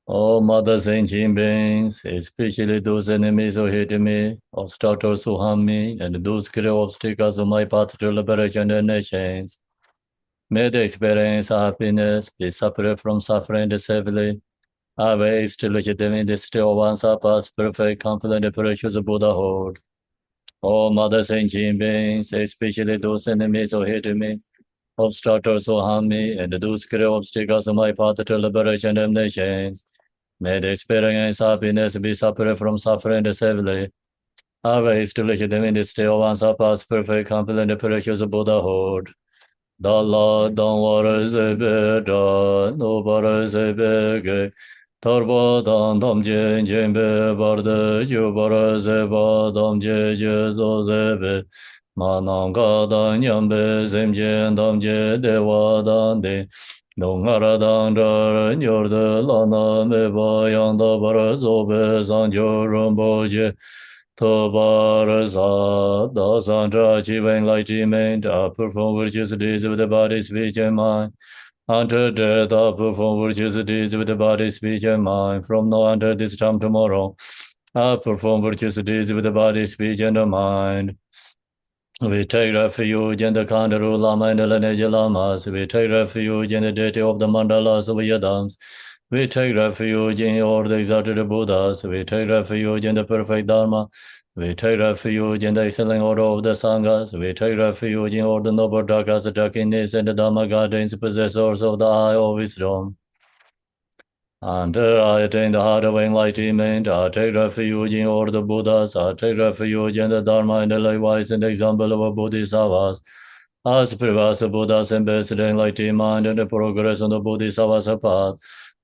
All mother sentient beings, especially those enemies who hate me, obstructors who harm me, and those create obstacles on my path to liberation and nations. May they experience happiness, be separate from suffering safely. I ways to legitimate the still once up as perfect, complete, and precious Buddhahood. All mother sentient beings, especially those enemies who hate me, obstructors who harm me, and those create obstacles on my path to liberation and nations. May the experience happiness be separate from suffering safely. Our ways to legitimate the still once up as perfect, complete, and precious Buddhahood. Dalla dangwara zebe da nobara zebe ge tarba dan damje jembe barde yubara zeba damje jezo zebe mananga dan yambe zemje damje dewa dan de nongara dan dar nyorde lana meba yanda bara zobe zanjo rumboje Tobarza, Dasandra, achieving enlightenment, perform virtuous deeds with the body, speech, and mind. Until death, perform virtuous deeds with the body, speech, and mind. From now until this time tomorrow, perform virtuous deeds with the body, speech, and the mind. We take refuge in the Kandaru Lama and the Lineage Lamas. We take refuge in the deity of the mandalas of Yadams. We take refuge in all the exalted Buddhas. We take refuge in the perfect Dharma. We take refuge in the excellent order of the Sanghas. We take refuge in all the noble Dhakas, Dhakinis, and the Dhamma gardens, possessors of the eye of wisdom. Until I attain the heart of enlightenment, I take refuge in all the Buddhas, I take refuge in the Dharma and the likewise in the example of a Bodhisattvas. As previous Buddhas embodied enlightened mind and the progress on the Bodhisattva's path,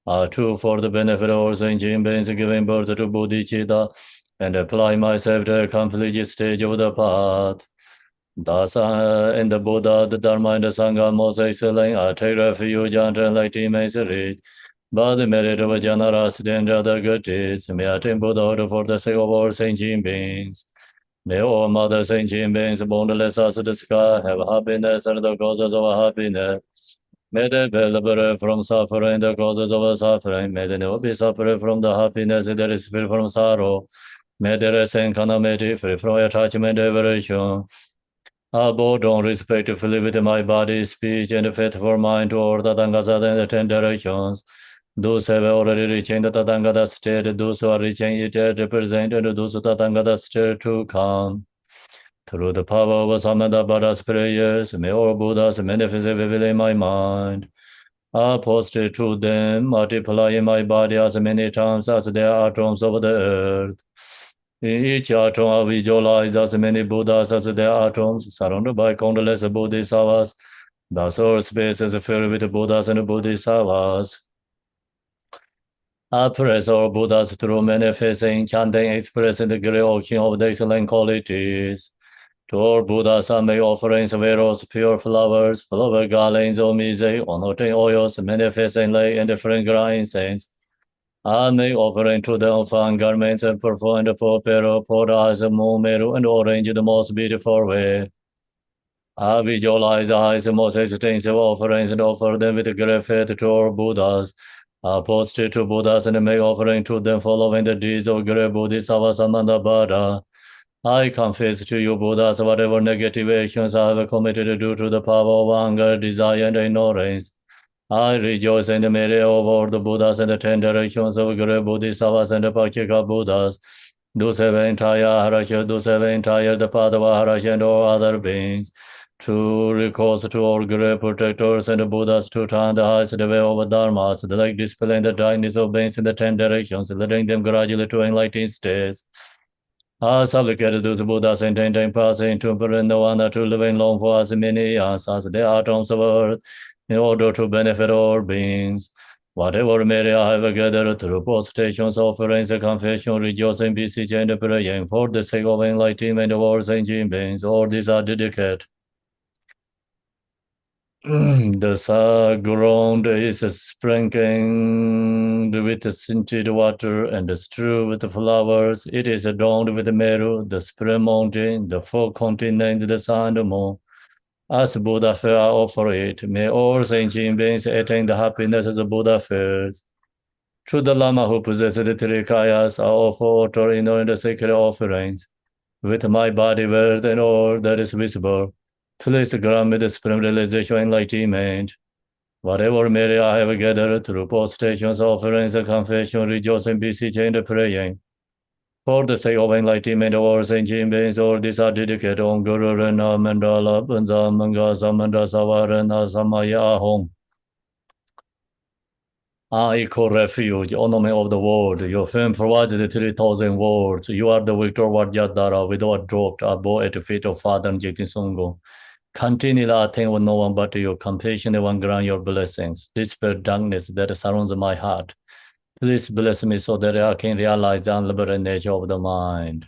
are true for the benefit of all sentient beings giving birth to bodhicitta, and apply myself to a complete stage of the path. Thus, in the Buddha, the Dharma, and the Sangha most excellent, I take refuge until enlightenment is reached. By the merit of generosity and other good deeds, may I attain Buddhahood for the sake of all sentient beings. May all mother sentient beings, boundless as the sky, have happiness and the causes of happiness. May they be liberated from suffering, the causes of suffering. May they never be suffered from the happiness that is free from sorrow. May they rest in calamity, free from attachment and aversion. I bow down respectfully with my body, speech, and faithful mind to all the Tangasada in the 10 directions. Those who have already reached the Tathagata state, those who are reaching it at present, and those who Tathagata state to come. Through the power of Samada Buddha's prayers, may all Buddhas manifest vividly in my mind. I prostrate to them, multiply in my body as many times as there are atoms of the earth. In each atom, I visualize as many Buddhas as there are atoms, surrounded by countless Bodhisattvas. Thus, all space is filled with Buddhas and Bodhisattvas. I praise all Buddhas through manifesting, chanting, expressing the great ocean of the excellent qualities. To all Buddhas, I make offerings of arrows, pure flowers, flower garlands, or music, anointing oils, manifesting lay and different incense. I make offering to the fine garments and perform the purple, pour eyes, moon, meru, and orange the most beautiful way. I visualize the highest and most extensive offerings and offer them with great faith to all Buddhas. I prostrate to Buddhas and make offering to them following the deeds of great Bodhisattva Samandabhadra. I confess to you, Buddhas, whatever negative actions I have committed due to the power of anger, desire, and ignorance. I rejoice in the merit of all the Buddhas and the 10 directions of great Bodhisattvas and the Pakika Buddhas. Those have entire Harasha, those have entire the path of Harasha and all other beings. True recourse to all great protectors and the Buddhas to turn the highest way of dharmas, the like displaying the darkness of beings in the 10 directions, leading them gradually to enlightened states. I supplicate those Buddhas intending passing to Nirvana to living long for as many years as the atoms of earth, in order to benefit all beings. Whatever merit I have gathered through prostrations, offerings, confession, rejoicing, beseeching, and praying for the sake of enlightenment of all sentient beings, all these are dedicated. The ground is sprinkled with scented water and strewed with flowers. It is adorned with meru, the spring mountain, the four continents, the sun, the moon. As Buddha fair, I offer it. May all sentient beings attain the happiness as Buddha fares. To the Lama who possesses the three kayas, I offer altar in the sacred offerings. With my body, worth, and all that is visible, please grant me the supreme realization and enlightenment. Whatever merit I have gathered through postations, offerings, and confession, rejoicing, beseeching, and praying. For the sake of enlightenment of all sentient beings, all these are dedicated on Guru Rana Mandala Banza Manga Samanda Savarana Samaya Home. I call refuge, enemy of the world. Your fame provides the 3,000 words. You are the victor Vajradhara without dropped above at the feet of Father Jaitin Sungo. Continually I think with no one but you. Compassion one grant your blessings. Dispel darkness that surrounds my heart. Please bless me so that I can realize the unlimited nature of the mind.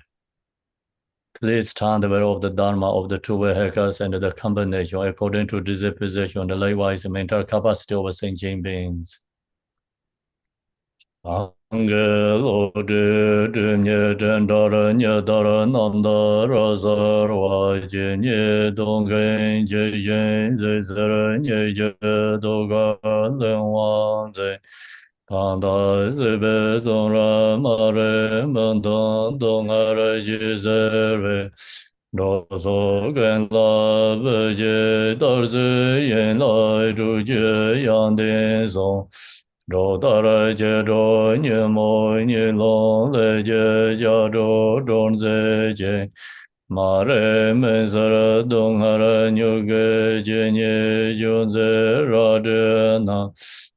Please turn the way of the Dharma of the two vehicles and the combination according to disposition, and likewise mental capacity of sentient beings. Angelo de nye dendara nye dara namdara zarwa je nye dongen je yen ze zera nye je doga lenwan ze kanda zebe zonra mare mandan dongara je zere dozo gen la beje darze yen lai du je yan den zong Rô đà ra chê rô nye mô nye long lê chê cha rô rôn dê chê ma rê mê sa ra đông hà ra nyu kê chê nye chun dê ra đê na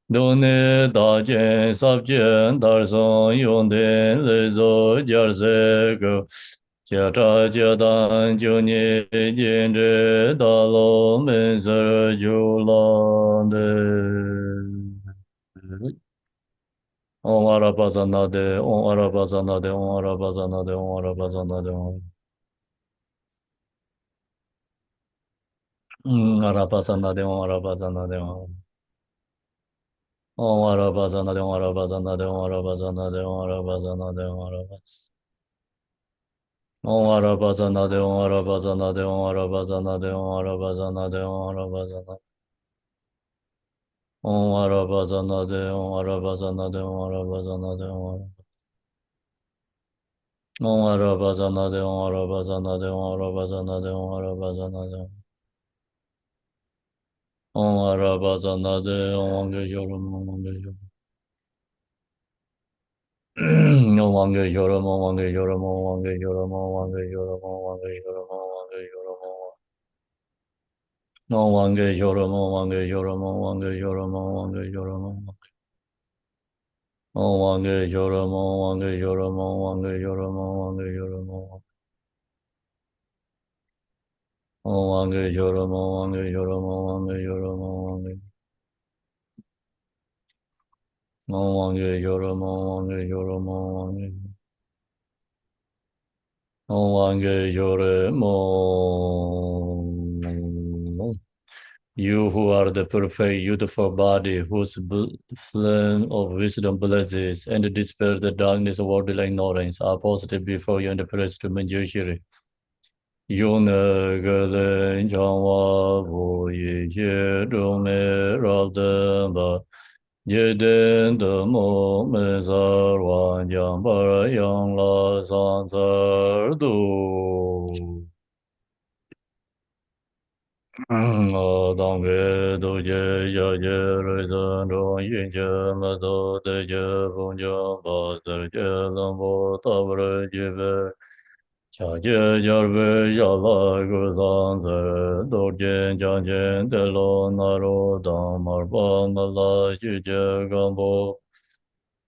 đô nê đà chê sắp chê đà sông yôn đê lê dô char sê kê chê tra chê đàn chô nye chê chê đà lô mê sa ra chô lan đê Om Arabazanade, Om Arabazanade, Om Arabazanade, Om Arabazanade, Arabazanade, Om Arabazanade, Om Arabazanade, Om Arabazanade, Om Arabazanade, Om Arabazanade, Om Arabazanade, Om Arabazanade, Om Arabazanade, Om Arabazanade, Om Arabazanade, Om Arabazanade, Om Arabazanade, Om Arabazanade, Om Arabazanade, Om Arabazanade, Om Arabazanade, Om Arabazanade, Om Arabazanade, Om Ange Yorum, Om Ange Yorum. Om Ange Yorum, Om Ange Yorum, Om Ange Yorum, Om Ange Yorum, Om Ange Yorum, Om Ange Yorum, Om Ange Yorum, Om Ange Yorum, Om Ange Yorum, Om Ange Yorum, Om Ange Yorum, Om Ange Yorum, Om Ange Yorum, Om Ange Yorum, Om Ange Yorum, Om Ange Yorum, Om Ange Yorum, Om Ange Om Ange Yorum, Om Ange Yorum, Om Ange Om Ange Yorum, Om You who are the perfect, beautiful body, whose flame of wisdom blesses and dispels the darkness of worldly ignorance, are positive before you and the praise to Manjushri. Yun galen jangwa bu yi jie zhong me rao den ba ye den de mo me zar wan jiang bar yang la san zar du. Dong ge du jie ya jie rui zhen zhong yin jie me do de jie feng jiang ba de jie lang bo ta bu re jie fe. Cha jie jia wei ya lai gu zang zi, do jian jiang jian de lo na ro dang mar ba ma la ji jie gang bo.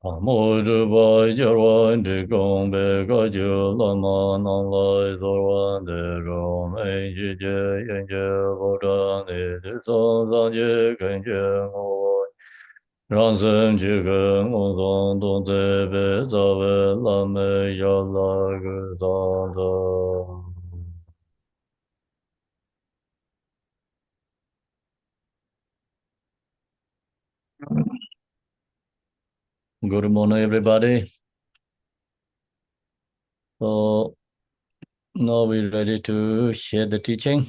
Pa mo zhi ba jie wan zhi gong bei ga ji lan ma nang lai zo wan de rong mei ji jie yan jie bo zhang ni ji song zang jie gen jie ngo. 让生几根我从东北北早为南美要那个当的。Good morning, everybody. So now we're ready to share the teaching.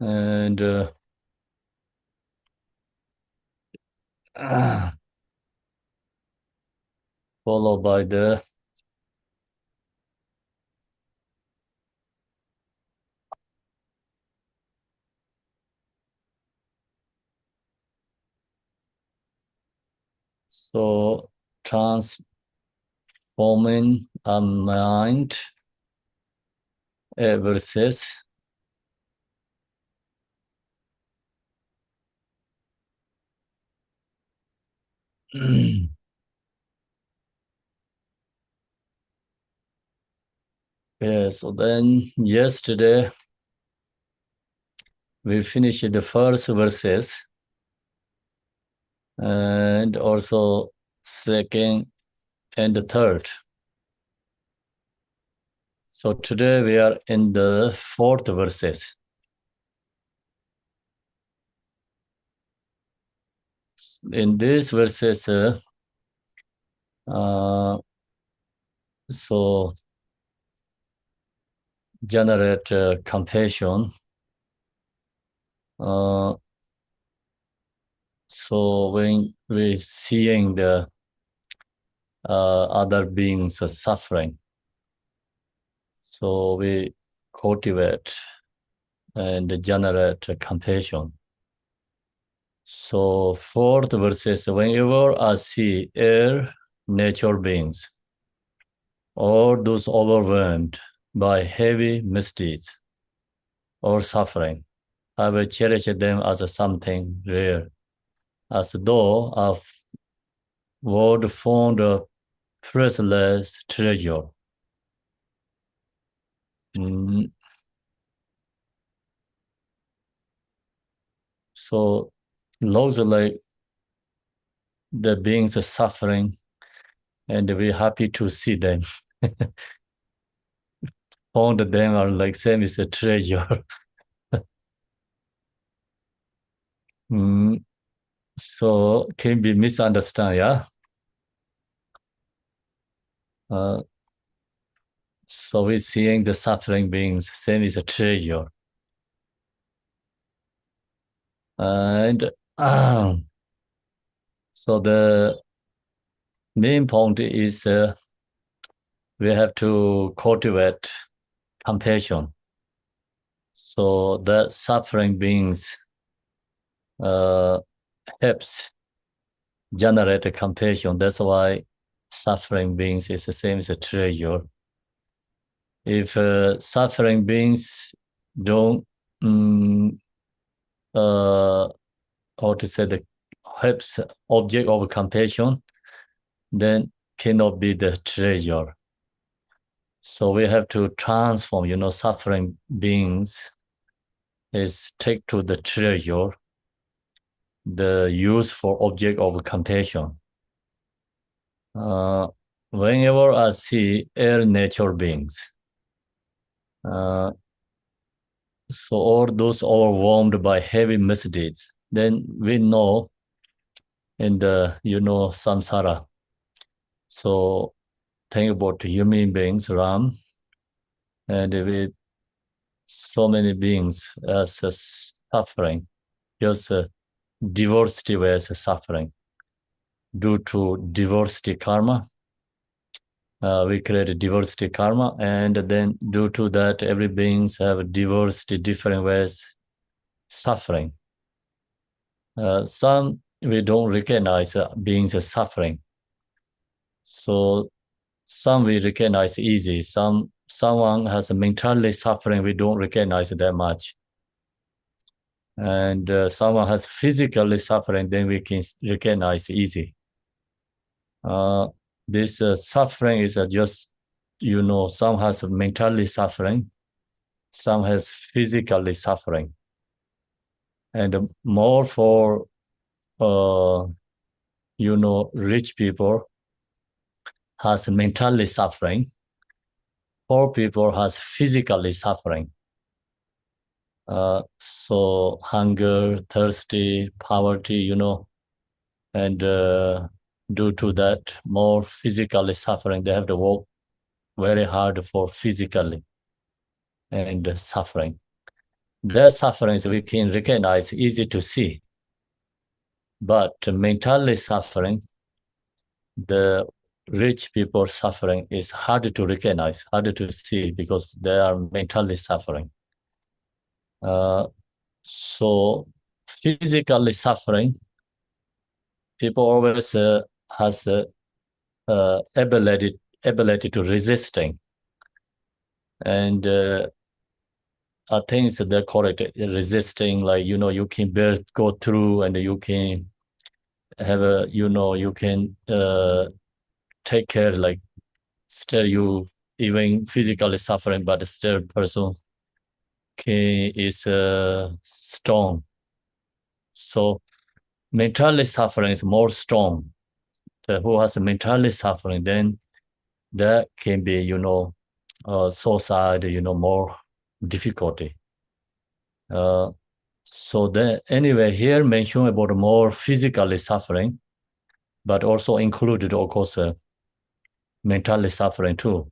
And followed by the transforming a mind versus yeah, so then yesterday we finished the first verses and also second and the third. So today we are in the fourth verses. In these verses, so generate compassion. So when we seeing the other beings suffering, so we cultivate and generate compassion. So fourth verses, whenever I see air, nature beings, or those overwhelmed by heavy misdeeds or suffering, I will cherish them as something rare, as though a world found a priceless treasure. So those are like the beings are suffering, and we're happy to see them. Found them are like same as a treasure. So can be misunderstood, yeah? So we're seeing the suffering beings, same as a treasure. And so the main point is we have to cultivate compassion. So the suffering beings helps generate compassion. That's why suffering beings is the same as a treasure. If suffering beings don't how to say the helps object of compassion, then cannot be the treasure. So we have to transform, suffering beings is take to the treasure, the useful object of compassion. Whenever I see air nature beings, so all those overwhelmed by heavy misdeeds, then we know in the, samsara. So think about human beings, Ram, and with so many beings as suffering, just diversity ways suffering. Due to diversity karma, we create diversity karma, and then due to that, every beings have diversity different ways suffering. Some we don't recognize beings suffering. So some we recognize easy. Someone has a mentally suffering, we don't recognize that much. And someone has physically suffering, then we can recognize easy. This suffering is just, some has mentally suffering, some has physically suffering. And more for, rich people has mentally suffering, poor people has physically suffering. So hunger, thirsty, poverty, and due to that, more physically suffering. They have to work very hard for physically and suffering. Their sufferings we can recognize, easy to see. But mentally suffering, the rich people suffering is hard to recognize, hard to see because they are mentally suffering. So physically suffering, people always has ability to resisting, and I think they call it resisting. Like you can bear go through, and you can have a you can take care, like still you even physically suffering, but still person is strong. So mentally suffering is more strong. Who has mentally suffering, then that can be suicide, more difficulty. So then anyway, here mention about more physically suffering, but also included, of course, mentally suffering too.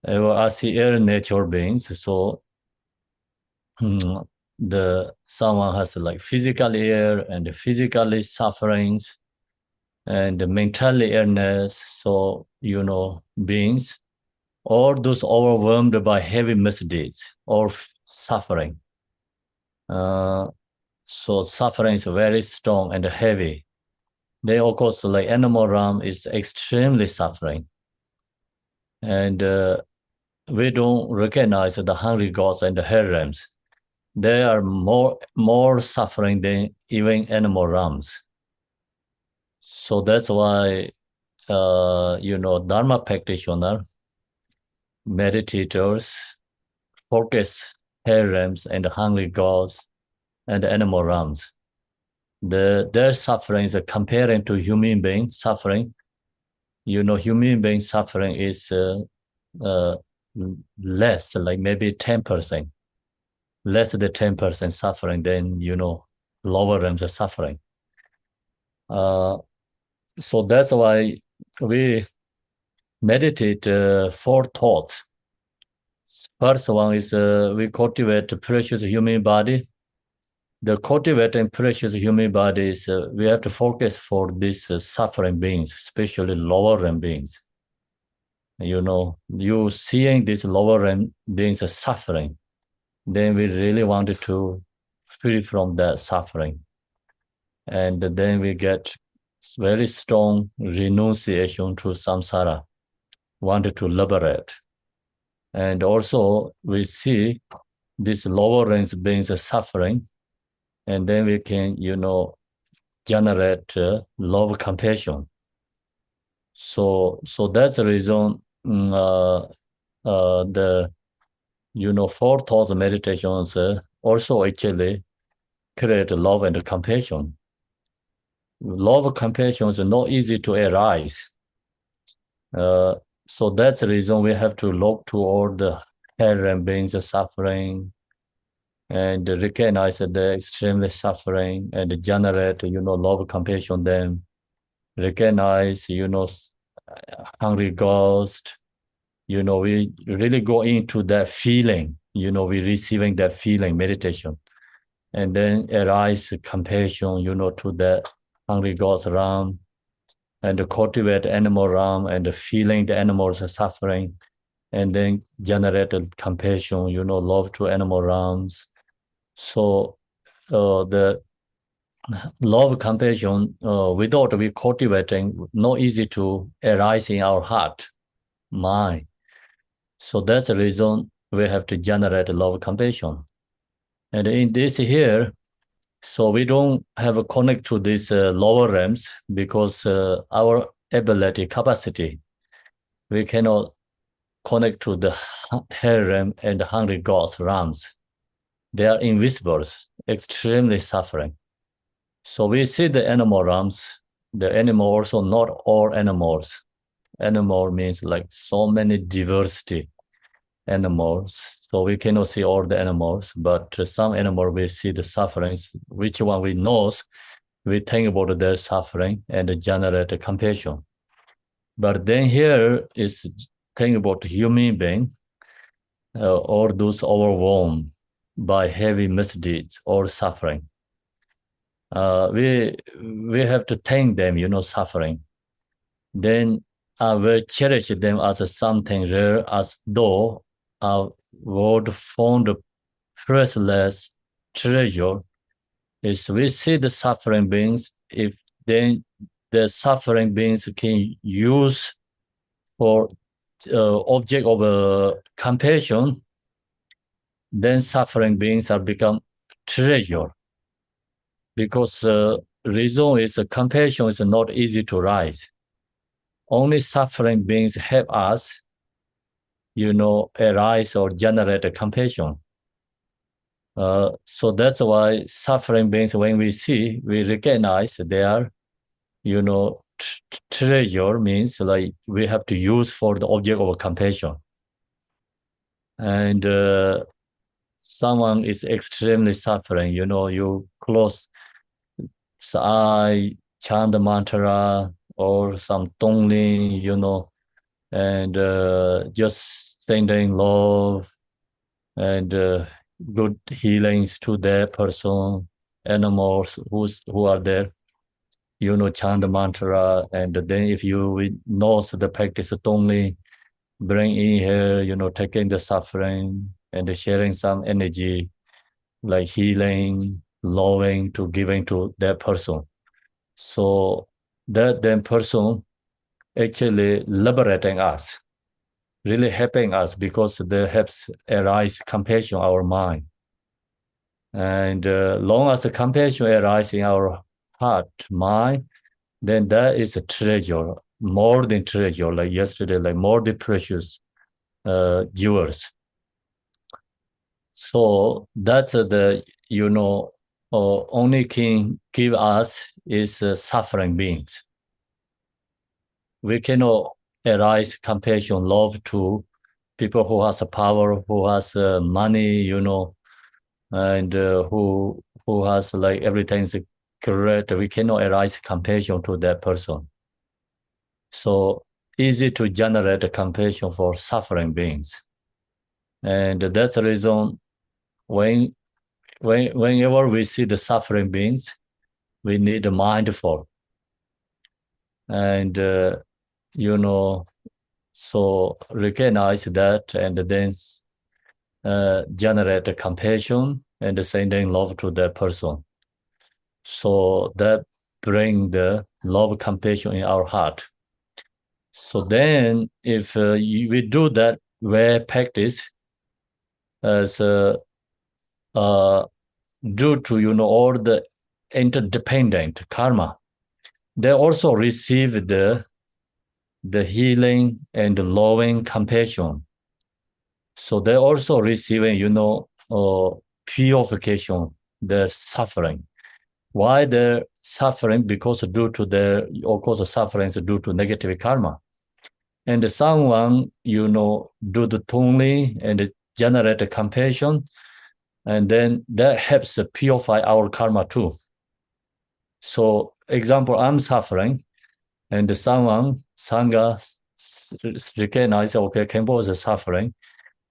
As the air nature beings, so someone has like physical air and physically sufferings and mentally illness. So beings, all those overwhelmed by heavy misdeeds or suffering. So suffering is very strong and heavy. They, of course, like animal realm is extremely suffering. And we don't recognize the hungry gods and the hell realms. They are more suffering than even animal realms. So that's why, Dharma practitioner, meditators, focus hell realms and the hungry gods and the animal realms. Their suffering is comparing to human being suffering. Human being suffering is less, like maybe 10%, less than 10% suffering than lower realms of suffering. So that's why we meditate 4 thoughts. First one is we cultivate precious human body. The cultivating precious human body is we have to focus for these suffering beings, especially lower realm beings. You seeing these lower realm beings suffering, then we really wanted to free from that suffering. And then we get very strong renunciation to samsara, wanted to liberate. And also we see this lower range beings suffering, and then we can, generate love compassion. So that's the reason the 4 thoughts meditations also actually create love and compassion. Love compassion is not easy to arise. So that's the reason we have to look toward the hell and beings suffering and recognize that they're extremely suffering and generate, love compassion them. Recognize, hungry ghost. We really go into that feeling, we receiving that feeling meditation. And then arise compassion, to that hungry ghost realm, and cultivate animal realm and feeling the animals are suffering, and then generate compassion, love to animal realms. So the love compassion without we cultivating, not easy to arise in our heart, mind. So that's the reason we have to generate love compassion. And in this here, so we don't have a connect to these lower realms because our ability, capacity, we cannot connect to the hell realm and the hungry gods realms. They are invisible, extremely suffering. So we see the animal realms. The animal also not all animals. Animal means like so many diversity animals. So we cannot see all the animals, but some animal we see the sufferings. Which one we knows, we think about their suffering and generate compassion. But then here is think about human being, or those overwhelmed by heavy misdeeds or suffering. We have to thank them, suffering. Then I will cherish them as something rare, as though I would found priceless treasure. Is we see the suffering beings, if then the suffering beings can use for object of compassion, then suffering beings are become treasure. Because reason is compassion is not easy to rise. Only suffering beings help us, arise or generate a compassion. So that's why suffering beings, when we see, we recognize they are, treasure means like we have to use for the object of compassion. And someone is extremely suffering, you close the eye, chant the mantra or some tongling, and just sending love and good healings to that person, animals who are there, chant the mantra. And then if you know the practice tongling, bring in here, taking the suffering and sharing some energy, like healing, loving to giving to that person. So that then person actually liberating us, really helping us, because they helps arise compassion in our mind. And long as the compassion arises in our heart, mind, then that is a treasure, more than treasure, like yesterday, like more than precious jewels. So that's the, only can give us is suffering beings. We cannot arise compassion, love to people who has power, who has money, and who has like everything's correct. We cannot arise compassion to that person. So easy to generate compassion for suffering beings. And that's the reason whenever we see the suffering beings, we need a mindful. And, so recognize that and then generate compassion and sending love to that person. So that bring the love, compassion in our heart. So then if we do that way practice as due to, all the interdependent karma, they also receive the healing and the loving compassion. So they also receiving, purification, their suffering. Why they're suffering? Because due to their, of course, suffering is due to negative karma. And someone, do the tongling and generate a compassion, and then that helps purify our karma too. So example, I'm suffering, and someone, Sangha, recognize, okay, Khenpo is suffering,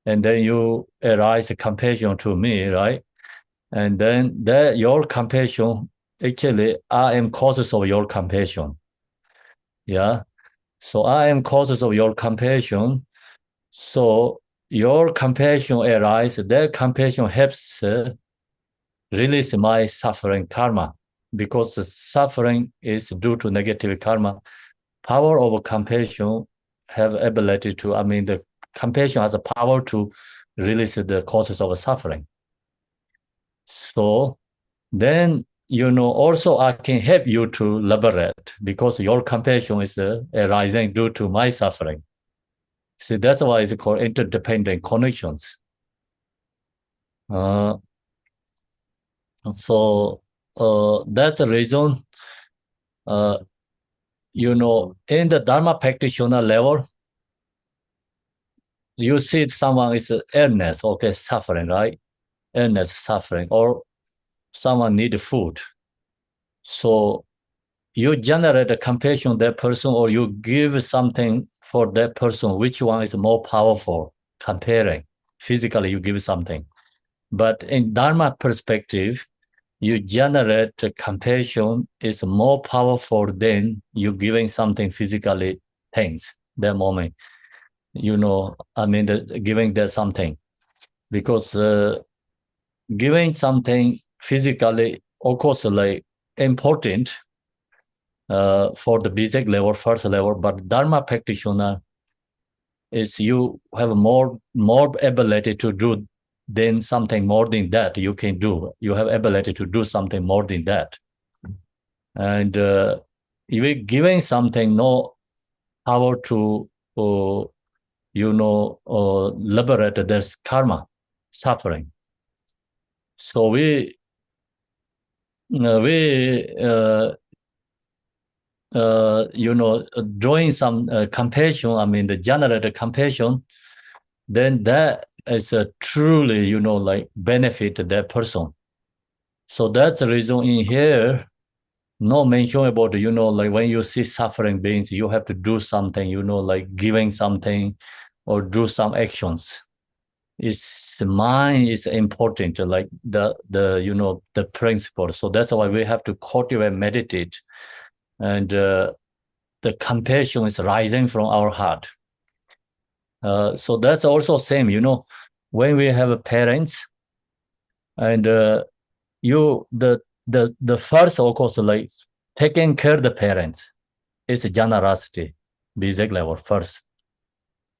and then you arise compassion to me, right? And then that your compassion, actually, I am causes of your compassion. Yeah. So I am causes of your compassion. So your compassion arises, that compassion helps release my suffering karma, because the suffering is due to negative karma. Power of compassion have ability to, the compassion has a power to release the causes of suffering. So then, also I can help you to liberate, because your compassion is arising due to my suffering. See, that's why it's called interdependent connections. So that's the reason, in the Dharma practitioner level, you see someone is illness, okay, suffering, right? Illness, suffering, or someone need food. So you generate a compassion that person, or you give something for that person. Which one is more powerful? Comparing. Physically, you give something. But in Dharma perspective, you generate compassion is more powerful than you giving something physically things. that moment. I mean, giving that something, because giving something physically, of course, like important for the basic level, first level, but Dharma practitioner is you have more ability to do than something more than that you can do. You have ability to do something more than that. And you giving something no power to, liberate this karma, suffering. So drawing some compassion, I mean, the generated compassion, then that is a truly, like benefit that person. So that's the reason in here, no mention about, like when you see suffering beings, you have to do something, like giving something or do some actions. It's the mind is important, like the principle. So that's why we have to cultivate, meditate, and the compassion is rising from our heart. So that's also same, when we have parents, and the first, of course, like taking care of the parents is generosity, basic level first.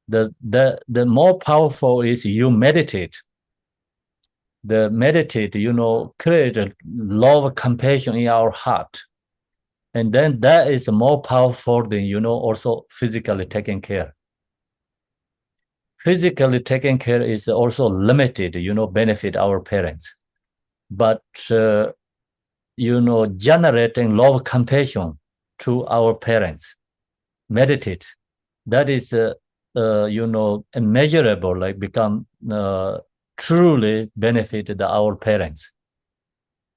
The more powerful is you meditate. The meditate, create a love, compassion in our heart, and then that is more powerful than also physically taking care. Physically taking care is also limited, benefit our parents, but generating love, compassion to our parents, meditate, that is immeasurable, like become truly benefit our parents.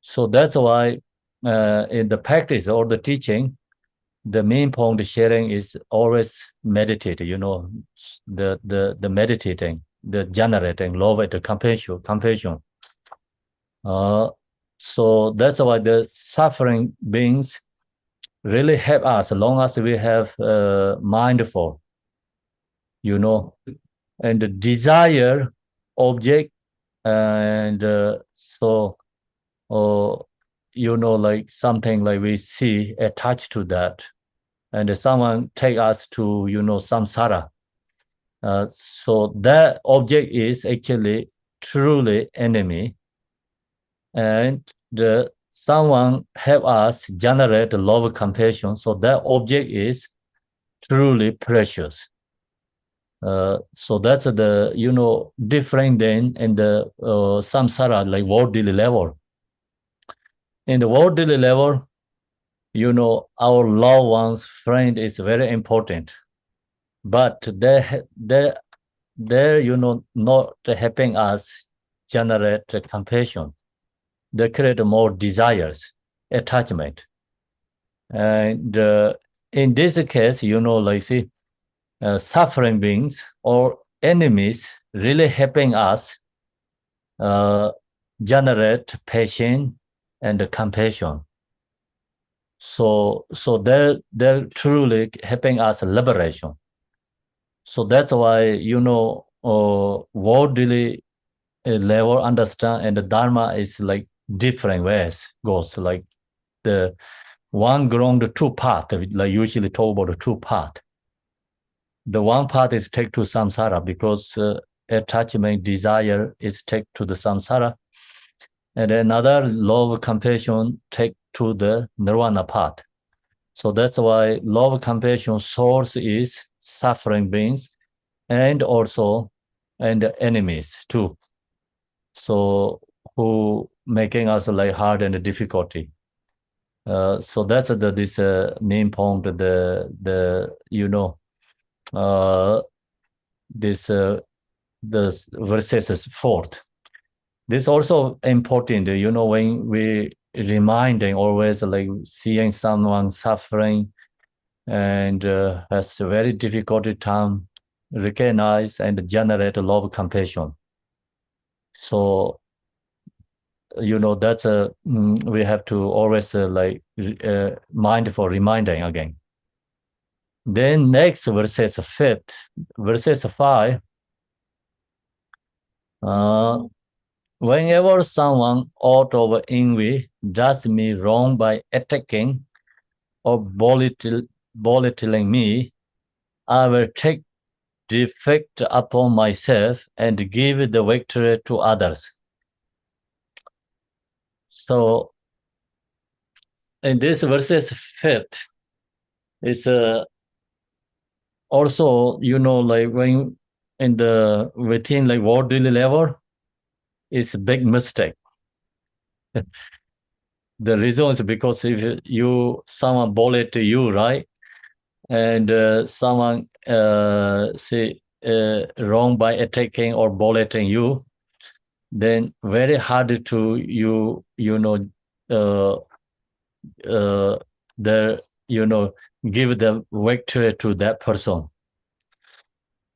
So that's why in the practice or the teaching, the main point sharing is always meditate, the meditating, the generating love and the compassion. So that's why the suffering beings really help us, as long as we have mindful, and the desire object, and like something like we see attached to that, and someone take us to samsara. So that object is actually truly enemy, and the someone help us generate love, compassion, so that object is truly precious. So that's the different than in the samsara, like worldly level. In the worldly level, our loved ones, friend is very important, but they're not helping us generate compassion. They create more desires, attachment, and in this case, like see, suffering beings or enemies really helping us generate patience and compassion. So they're truly helping us liberation. So that's why worldly level understand, and the dharma is like different ways goes, like the one ground, the two path, like usually talk about the two path. The one path is take to samsara, because attachment, desire is take to the samsara, and another love, compassion take to the nirvana path. So that's why love, compassion source is suffering beings, and also and enemies too. So who making us like hard and difficulty. So that's this main point. This the verses is fourth. This also important, when we reminding always, like seeing someone suffering and has a very difficult time, recognize and generate love, compassion. So that's we have to always like mindful reminding again. Then next verses 5. Whenever someone out of envy does me wrong by attacking or belittling me, I will take defect upon myself and give the victory to others. So in this verses 5th, it's also, like when in the within like worldly level, it's a big mistake. The reason is because if someone bullied you, right, and someone say wrong by attacking or bullying you, then very hard to uh, the give the victory to that person.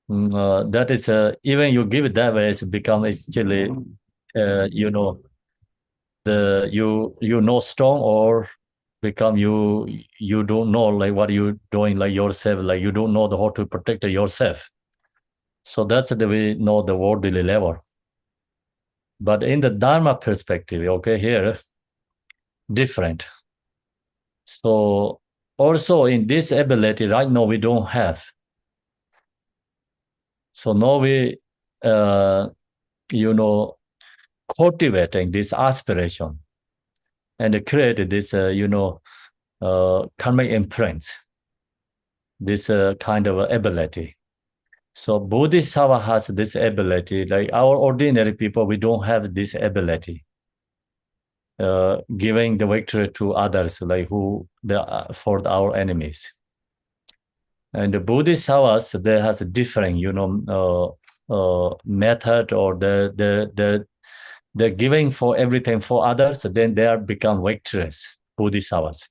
That is even you give it that way, it's become actually the you know strong, or become you don't know like what you doing like yourself, like you don't know how to protect yourself. So that's the way know the worldly level. But in the Dharma perspective, okay, here different. So also in this ability right now we don't have. So now we cultivating this aspiration and create this karmic imprints, this kind of ability. So Bodhisattva has this ability. Like our ordinary people, we don't have this ability. Giving the victory to others, like for our enemies. And the Bodhisattvas, they has a different, method, or they're giving for everything for others. Then they are become victorious Bodhisattvas.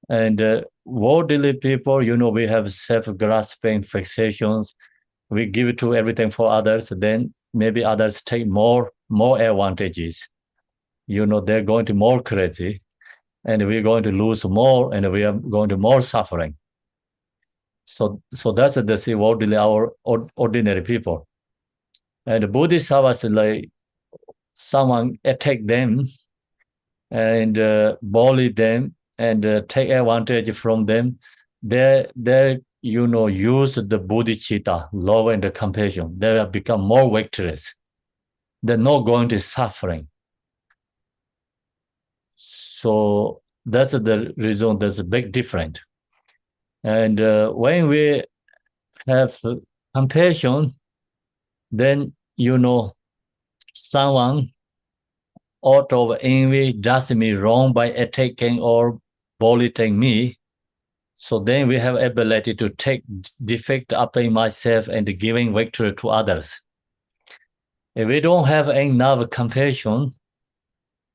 And worldly people, we have self-grasping fixations. We give it to everything for others. Then maybe others take more advantages. They're going to more crazy, and we're going to lose more, and we are going to more suffering. So that's the worldly our ordinary people. And the Bodhisattvas, like someone attack them and bully them and take advantage from them. They use the bodhicitta, love and the compassion. They have become more victorious. They're not going to suffering. So that's the reason. There's a big difference. And when we have compassion, then someone out of envy does me wrong by attacking or bullying me. So then we have ability to take defect upon myself and giving victory to others. If we don't have enough compassion,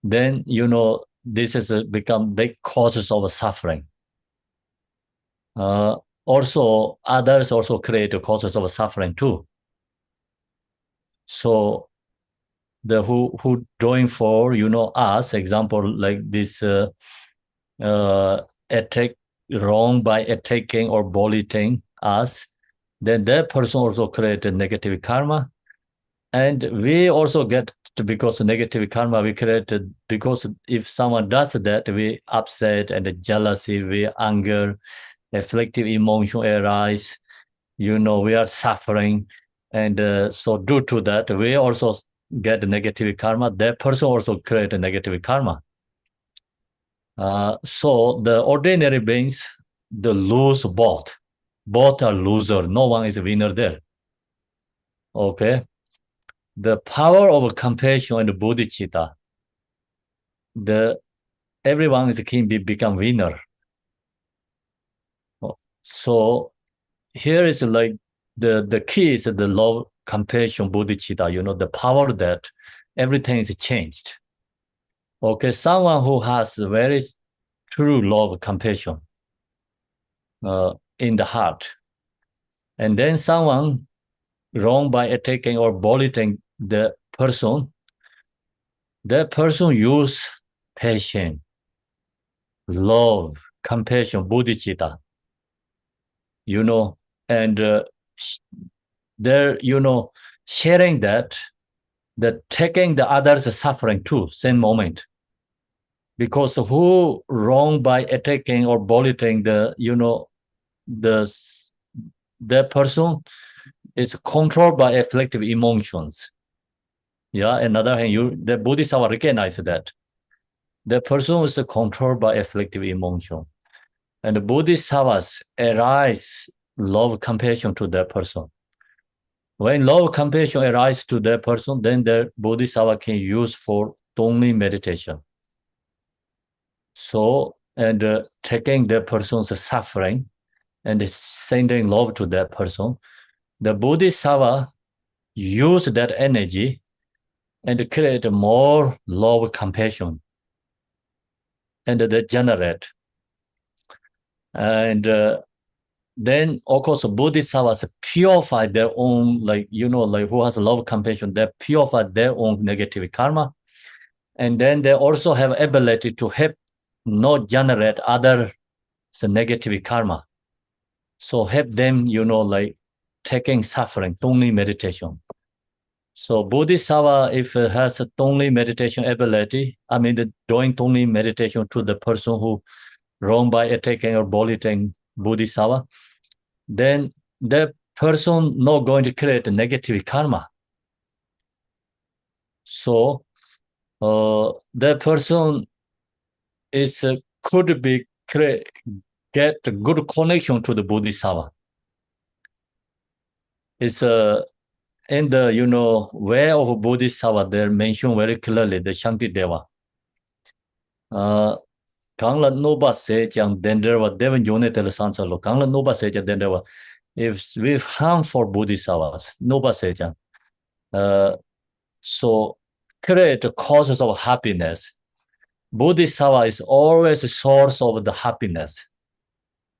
then this has become big causes of suffering. Also, others also create causes of suffering too. So the who doing for us, example like this attack wrong by attacking or bullying us, then that person also create a negative karma, and we also get because of negative karma we created, because if someone does that, we upset and jealousy, we anger, afflictive emotion arise, we are suffering, and so due to that we also get negative karma. That person also create a negative karma. So the ordinary beings, the lose both. Both are loser. No one is a winner there. Okay. The power of compassion and bodhicitta, everyone can become winner. So here is like the key is the love, compassion, bodhicitta, the power that everything is changed. Okay, someone who has very true love, compassion in the heart, and then someone wrong by attacking or bullying the person, that person use patience, love, compassion, bodhicitta. and they're, sharing that taking the others suffering too, same moment. Because who wrong by attacking or bullying the that person is controlled by afflictive emotions. Yeah, another hand, the Bodhisattva recognize that the person is controlled by afflictive emotion, and the Bodhisattvas arise love compassion to that person. When love compassion arises to that person, then the Bodhisattva can use for only meditation. So, and taking that person's suffering and sending love to that person, the Bodhisattva use that energy and create more love compassion, and they generate. And then, of course, Bodhisattvas purify their own, who has love compassion, they purify their own negative karma. And then they also have ability to help not generate other negative karma. So help them, taking suffering, only meditation. So Bodhisattva, if it has a only meditation ability, doing only meditation to the person who wrong by attacking or bullying Bodhisattva, then the person not going to create a negative karma. So the person is could be get a good connection to the Bodhisattva. It's in the way of Bodhisattva, they mention very clearly the Shantideva. Kangla Noba se chang denderwa Devan Yonetel Sansalo. Kangla Noba se chang denderwa. If we harm for Bodhisattvas, Noba se chang. So create causes of happiness. Bodhisattva is always a source of the happiness.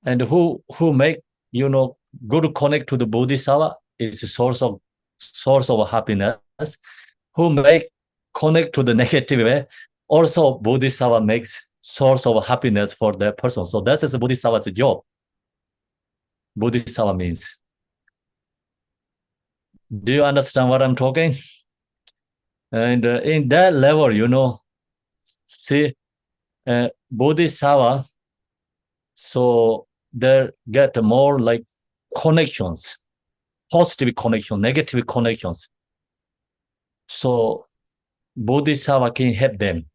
And who make, good connect to the Bodhisattva is a source of happiness. Who make connect to the negative way, also Bodhisattva makes source of happiness for that person. So that is the Bodhisattva's job. Bodhisattva means. Do you understand what I'm talking? And in that level, see, Bodhisattva, so they get more like connections, positive connection, negative connections. So Bodhisattva can help them,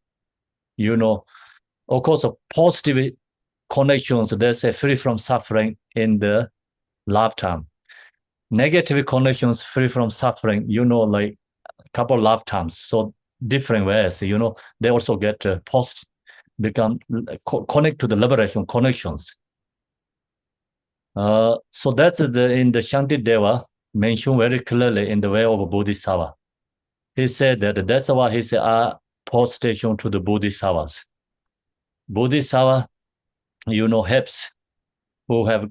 of course, positive connections, they say free from suffering in the lifetime. Negative connections free from suffering, like a couple of lifetimes. So different ways, they also get become connect to the liberation connections. So that's in the Shantideva mentioned very clearly in the way of Bodhisattva. He said that's why he said, prostration to the Bodhisattvas. Bodhisattva, helps who have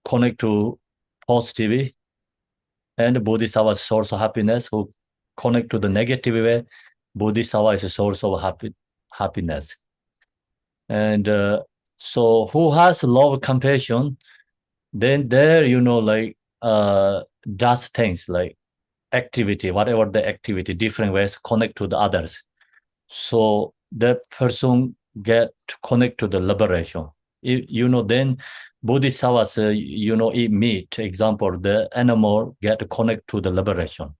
connect to positivity, and Bodhisattva is source of happiness. Who connect to the negative way, Bodhisattva is a source of happiness. And so who has love compassion, then there, does things like activity, whatever the activity, different ways connect to the others. So that person get to connect to the liberation. Then Bodhisattvas, eat meat. Example, the animal get to connect to the liberation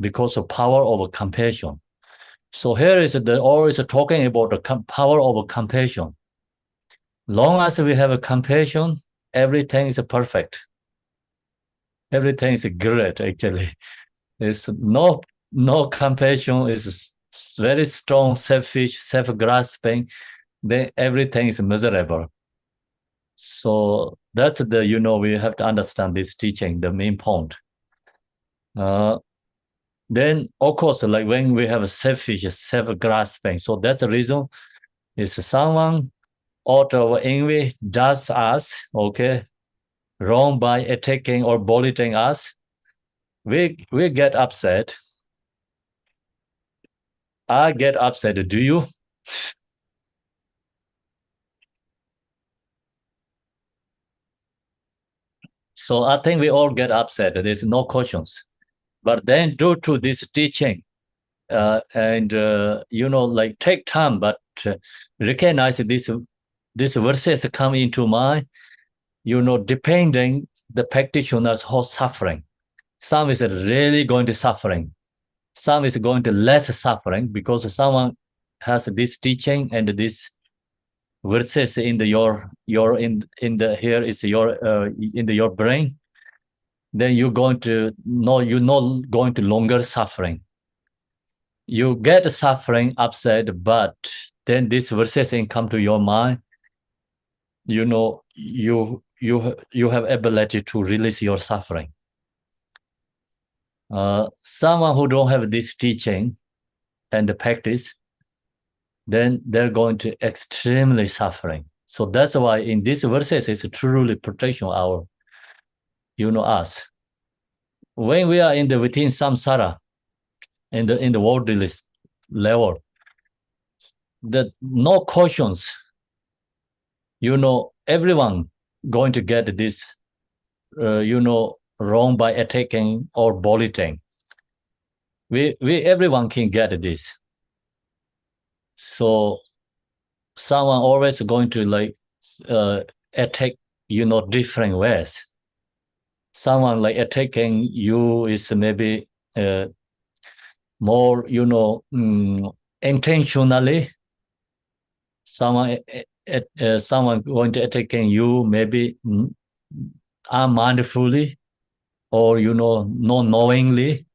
because of power of compassion. So here is always talking about the power of compassion. Long as we have a compassion, everything is perfect. Everything is great, actually. It's no compassion is very strong, selfish, self-grasping, then everything is miserable. So that's we have to understand this teaching, the main point. Then, of course, like when we have a selfish, self-grasping, so that's the reason is someone out of envy does us, wrong by attacking or bullying us, we get upset. I get upset. Do you? So I think we all get upset. There's no questions. But then due to this teaching, and like take time, but recognize this verses come into mind, depending the practitioner's whole suffering. Some is really going to suffering. Some is going to less suffering because someone has this teaching and this verses in the your in the here is your in your brain. Then you're going to know you're not going to longer suffering. You get suffering upset, but then this verses in come to your mind. You have ability to release your suffering. Someone who don't have this teaching and the practice, then they're going to extremely suffering. So that's why in these verses it's truly protection our, us. When we are in the within samsara, in the worldly level, that no cautions, everyone going to get this, wrong by attacking or bullying. We everyone can get this. So someone always going to like attack, different ways. Someone like attacking you is maybe more, intentionally. Someone going to attacking you maybe unmindfully or not knowingly.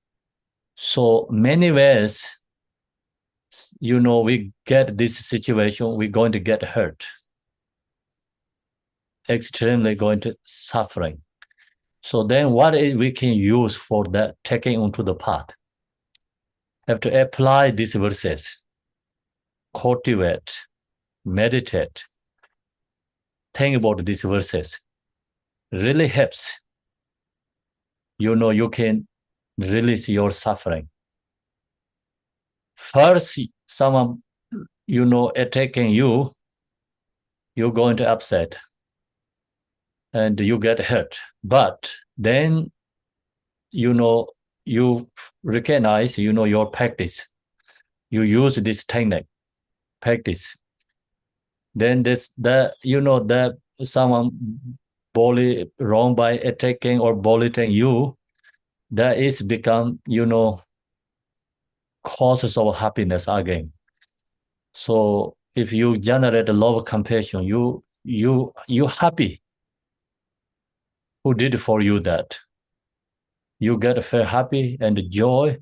So many ways, we get this situation, we're going to get hurt, extremely going to suffering. So then what we can use for that taking onto the path? Have to apply these verses, cultivate, meditate, think about these verses. Really helps. You can release your suffering. First, someone, attacking you, you're going to upset and you get hurt. But then, you recognize, your practice. You use this technique, practice. Then that someone bully wrong by attacking or bullying you, that is become, causes of happiness again. So if you generate a love of compassion, you happy who did for you that. You get feel happy and joy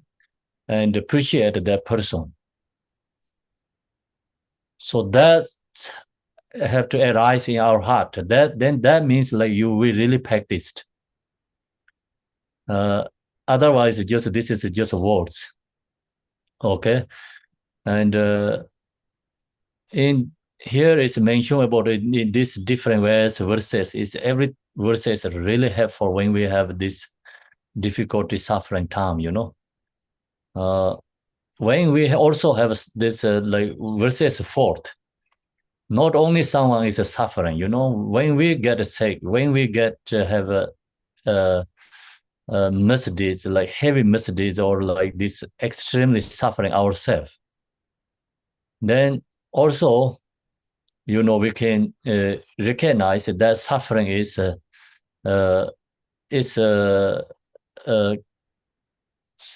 and appreciate that person. So that have to arise in our heart. That means like we really practiced. Otherwise, this is just words. Okay, and in here is mentioned about it in these different ways verses. Is every verses really helpful when we have this difficulty suffering time. When we also have this like verses fourth. Not only someone is suffering, when we get sick, when we get have a misdeeds, like heavy misdeeds or like this extremely suffering ourselves, then also, we can recognize that suffering is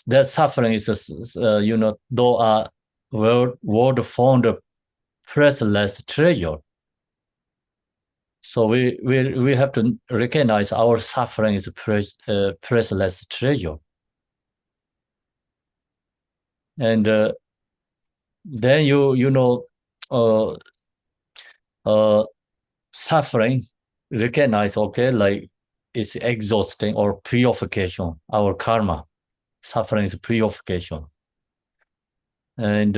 that suffering is though a world found a priceless treasure. So we have to recognize our suffering is a priceless treasure. And then suffering, recognize, okay, like it's exhausting or purification, our karma. Suffering is purification. And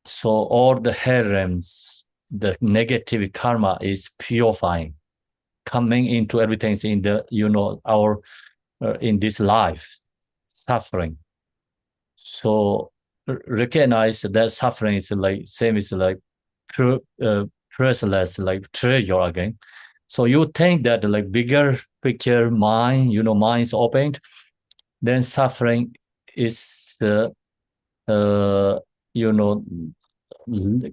so all the harems, the negative karma is purifying, coming into everything in the, our, in this life, suffering. So recognize that suffering is like, same is like priceless, like treasure again. So you think that like bigger picture mind, mind is opened, then suffering is, you know,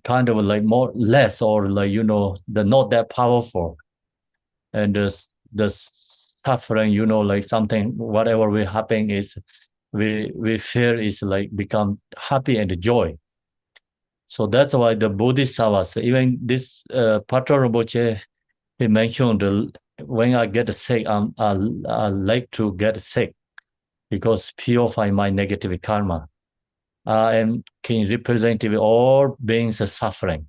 kind of like more less or like, the not that powerful. And the suffering, like something, whatever will happen is we fear is like become happy and joy. So that's why the Bodhisattvas, even this Patrul Rinpoche, he mentioned when I get sick, I like to get sick because purify my negative karma. I am can represent all beings suffering.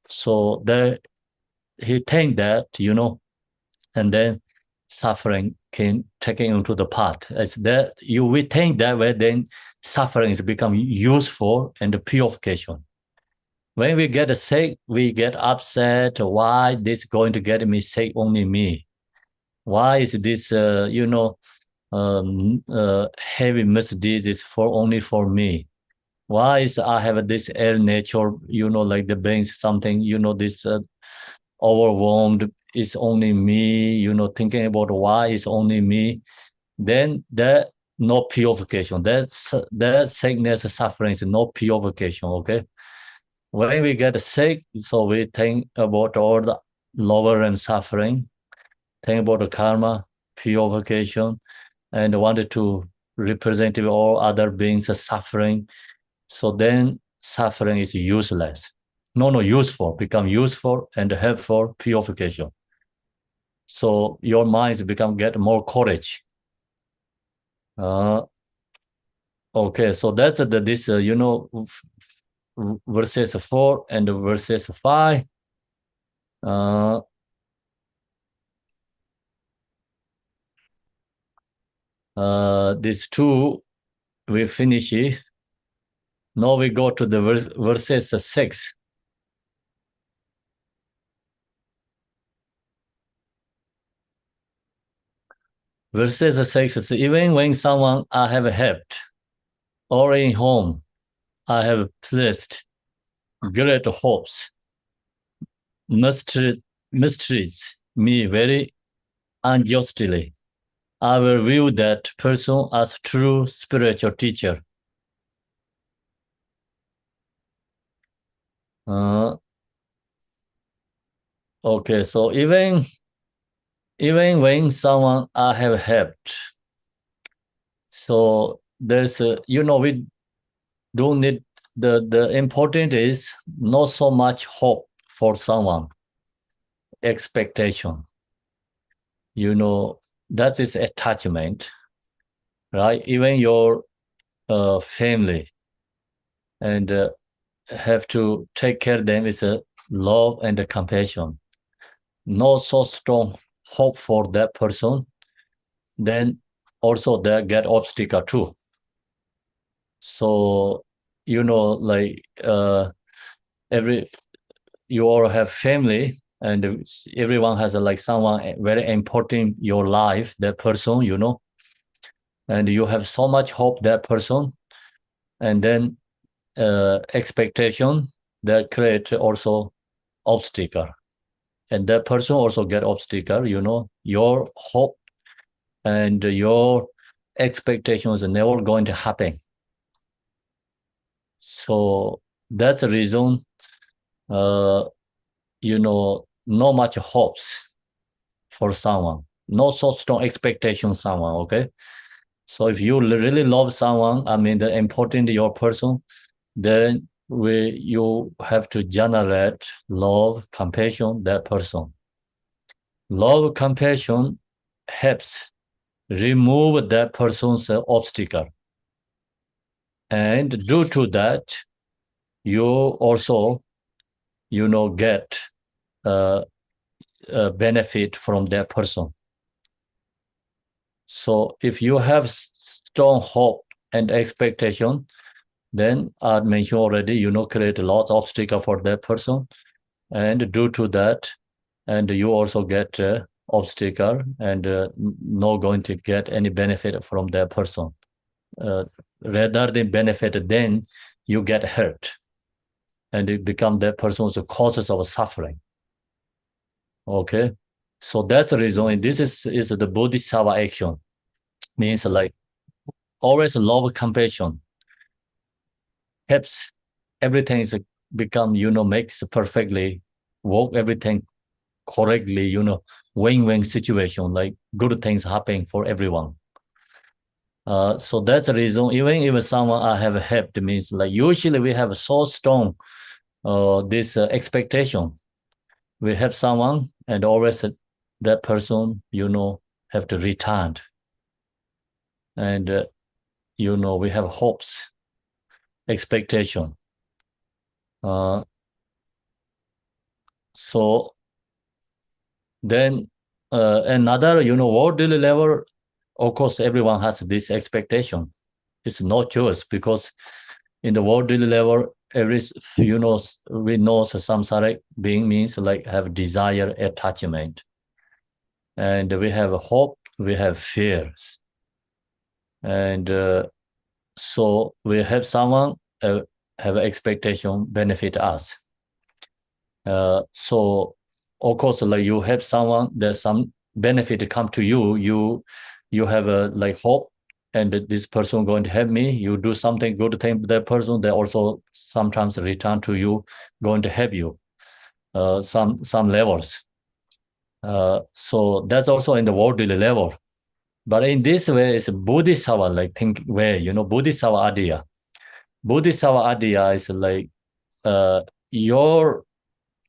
So there he think that, and then suffering can take into the part. As that we think that way, then suffering is become useful and purification. When we get sick, we get upset. Why this going to get me sick? Only me. Why is this, heavy misdeeds is for only for me? Why is I have this air nature, like the beings, something, this overwhelmed is only me, thinking about why is only me, then that no purification. That sickness, suffering is no purification, okay? When we get sick, so we think about all the lower and suffering, think about the karma, purification, and wanted to represent all other beings suffering. So then suffering is useless. No, useful, become useful and helpful purification. So your minds get more courage. Okay, so that's this, verses 4 and verses 5. These two we finish it. Now we go to the verses 6. Verses 6 is even when someone I have helped or in home, I have placed great hopes, mistreats me very unjustly. I will view that person as true spiritual teacher. Okay, so even when someone I have helped, so there's we don't need the important is not so much hope for someone, expectation. That is attachment, right? Even your family and have to take care of them is a love and a compassion. Not so strong hope for that person, then also they get obstacle too. So like you all have family and everyone has like someone very important in your life, that person, and you have so much hope that person, and then expectation that create also obstacle, and that person also get obstacle. Your hope and your expectations are never going to happen. So that's the reason, not much hopes for someone, not so strong expectation someone, okay? So if you really love someone, the important your person, then you have to generate love, compassion, that person. Love, compassion helps remove that person's obstacle. And due to that, you also, get benefit from that person. So if you have strong hope and expectation, then I mentioned already, create a lot of obstacle for that person. And due to that, and you also get obstacle and not going to get any benefit from that person. Rather than benefit, then you get hurt and it become that person's causes of suffering. Okay. So that's the reason. And this is the bodhisattva action. Means like always love compassion. Helps everything is become, makes perfectly work everything correctly, win-win situation, like good things happening for everyone. So that's the reason. Even if someone I have helped means like usually we have so strong this expectation. We help someone and always that person, have to return. And we have hopes, expectation. Uh, so then another, worldly level, of course, everyone has this expectation. It's no choice because in the worldly level, every we know samsara being means like have desire, attachment, and we have hope, we have fears, and so we have someone have expectation benefit us. So of course, like you have someone, there's some benefit come to you. You have a like hope, and this person going to help me. You do something good thing with that person, they also sometimes return to you, going to help you. Some levels. So that's also in the worldly level. But in this way, it's Bodhisattva like think way. Bodhisattva idea. Bodhisattva idea is like uh, your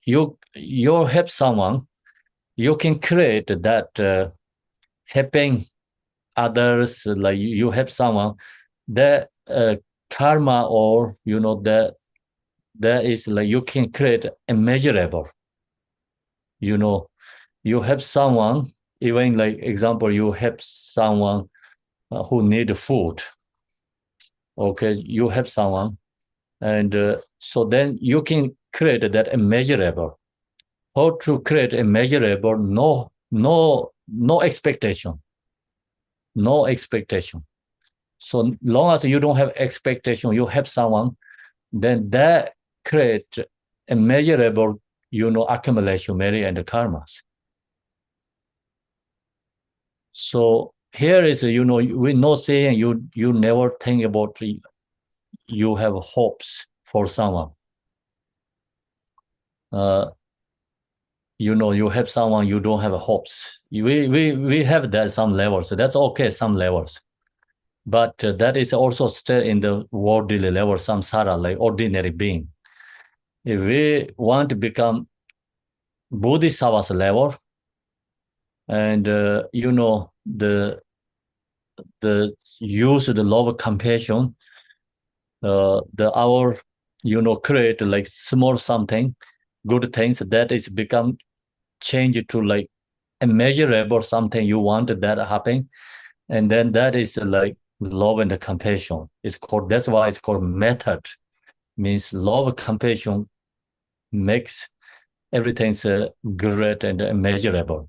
you help someone, you can create that helping others, like you help someone, the karma, or that is like you can create immeasurable. You help someone, even like example, you help someone who need food. Okay, you help someone, and so then you can create that immeasurable. How to create immeasurable? No expectation. No expectation. So long as you don't have expectation, you help someone, then that create immeasurable, accumulation, merit and karmas. So here is, we not saying you never think about you have hopes for someone. You have someone, you don't have hopes. We have that some levels, so that's okay, some levels. But that is also still in the worldly level, samsara, like ordinary being. If we want to become bodhisattva's level, and the use the love of compassion, the our create like small something, good things that is become change to like immeasurable something you want that happen, and then that is like love and compassion. That's why it's called method. Means love compassion makes everything's great and immeasurable.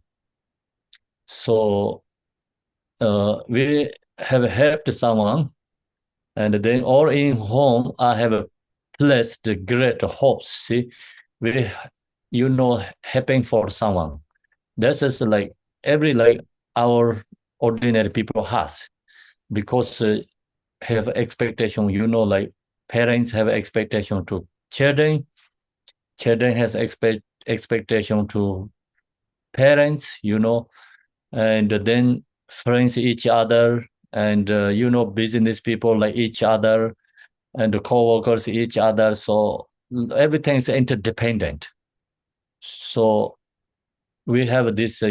So we have helped someone, and then all in home I have placed great hopes. See, we helping for someone. This is like every like our ordinary people has, because have expectation. Like parents have expectation to children. Children has expectation to parents. And then friends each other, and business people like each other, and the co-workers each other. So everything's interdependent. So we have this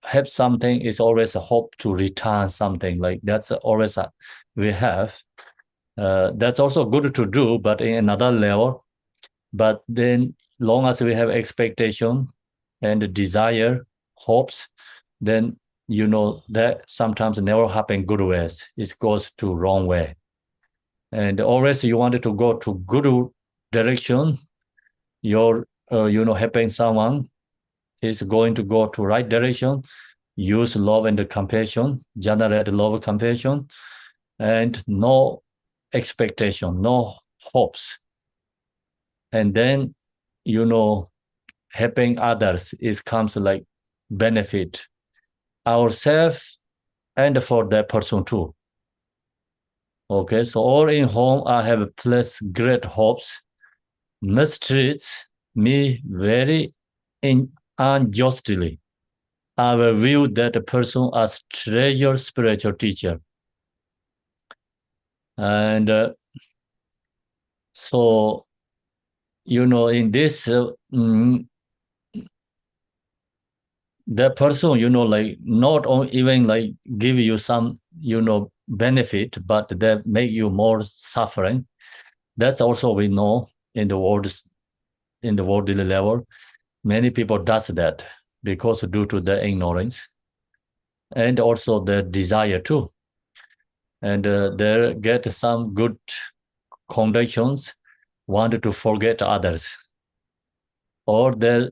have something is always a hope to return something, like that's always we have. That's also good to do, but in another level. But then long as we have expectation and desire, hopes, then that sometimes never happen good ways. It goes to wrong way. And always you wanted to go to good direction. You're helping someone is going to go to right direction. Use love and compassion, generate love and compassion, and no expectation, no hopes. And then helping others, it comes like benefit ourselves and for that person too. Okay, so all in home, I have placed great hopes, mistreats me very unjustly. I will view that person as treasure spiritual teacher. And so, in this, that person, like not even like give you some, benefit, but that make you more suffering. That's also we know in the worldly level. Many people does that because due to their ignorance and also their desire too. And they get some good conditions, wanted to forget others. Or they,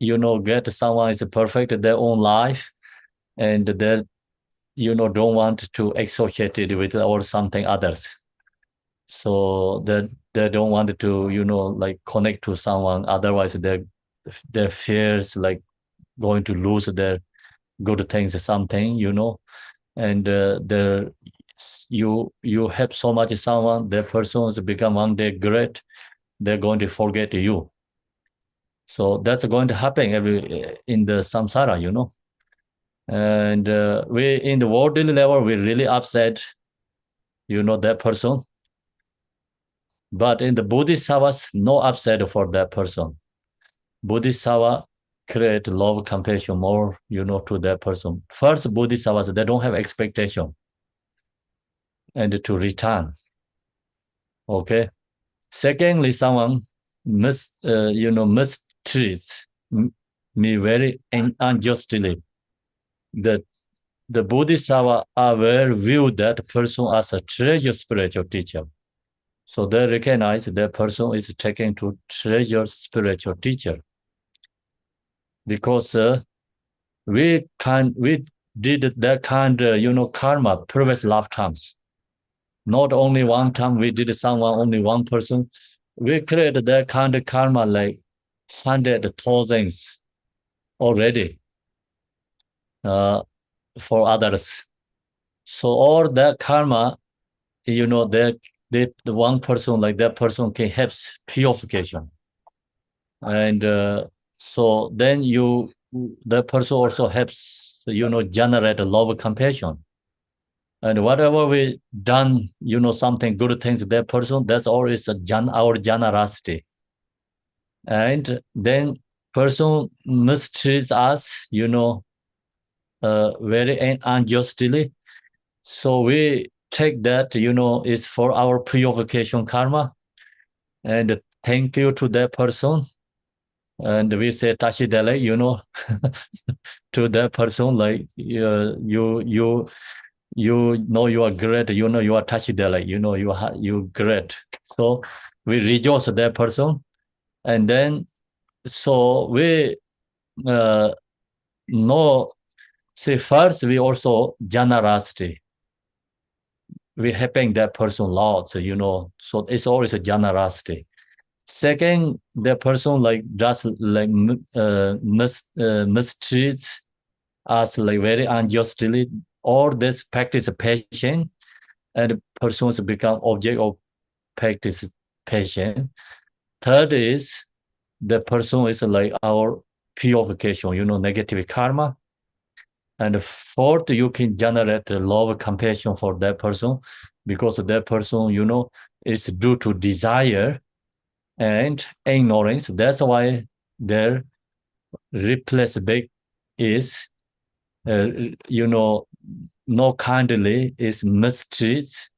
get someone is perfect in their own life and they, don't want to associate it with or something others. So they don't want to, like connect to someone. Otherwise, their fears like going to lose their good things, something, and you help so much someone, their persons become one day great, they're going to forget you. So that's going to happen in the samsara, and we in the worldly level we really upset, that person. But in the Bodhisattvas, no upset for that person. Bodhisattva create love, compassion more, to that person. First, Bodhisattvas, they don't have expectation and to return. Okay. Secondly, someone mistreats me very unjustly. The Bodhisattva will view that person as a treasure spiritual teacher. So they recognize that person is taken to treasure spiritual teacher. Because we did that kind of, karma previous lifetimes. Not only one time we did someone, only one person. We created that kind of karma like 100,000s already for others. So all that karma, that the one person like that person can help purification. And so then that person also helps, generate a love of compassion. And whatever we done, something good things to that person, that's always our generosity. And then person mistreats us, very unjustly. So we take that, is for our purification karma. And thank you to that person. And we say tashidele, to that person, like you know you are great, you are tashidele, you great. So we rejoice that person. And then so we know, see, first we also generosity. We helping that person lots, so it's always a generosity. Second, the person like just like mistreats us like very unjustly, or this practice patient, and persons become object of practice patient. Third is the person is like our purification, negative karma. And fourth, you can generate love, compassion for that person, because that person, is due to desire and ignorance. That's why their replaceable is, no kindly is mistreats,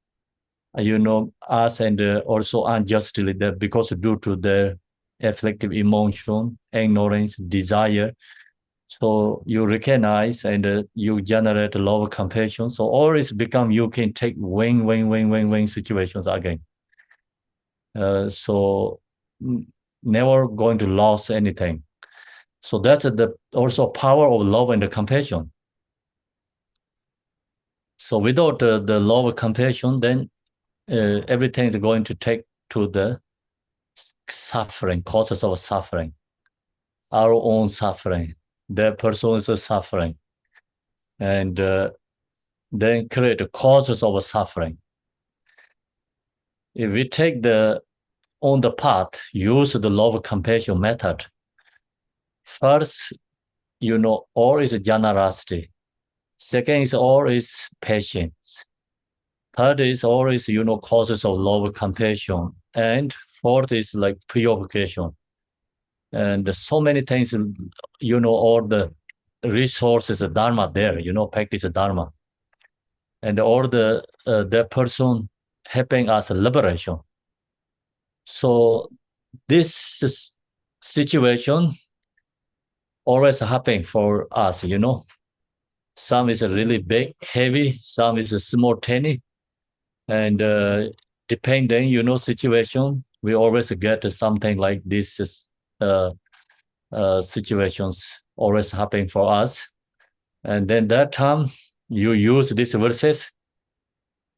us and also unjustly, that because due to their afflictive emotion, ignorance, desire. So you recognize and you generate love, compassion. So always become, you can take win situations again. So never going to lose anything. So that's the also power of love and the compassion. So without the love and compassion, then everything is going to take to the suffering, causes of suffering. our own suffering. That person is suffering. And then create causes of suffering. If we take on the path, use the love compassion method. First, all is generosity. Second is all is patience. Third is always, causes of love, compassion. And fourth is like purification. And so many things, all the resources, dharma there, practice dharma. And all that person helping us liberation. So this situation always happening for us, Some is really big, heavy, some is small, tiny. And depending, situation, we always get something like this situations always happen for us. And then that time you use these verses,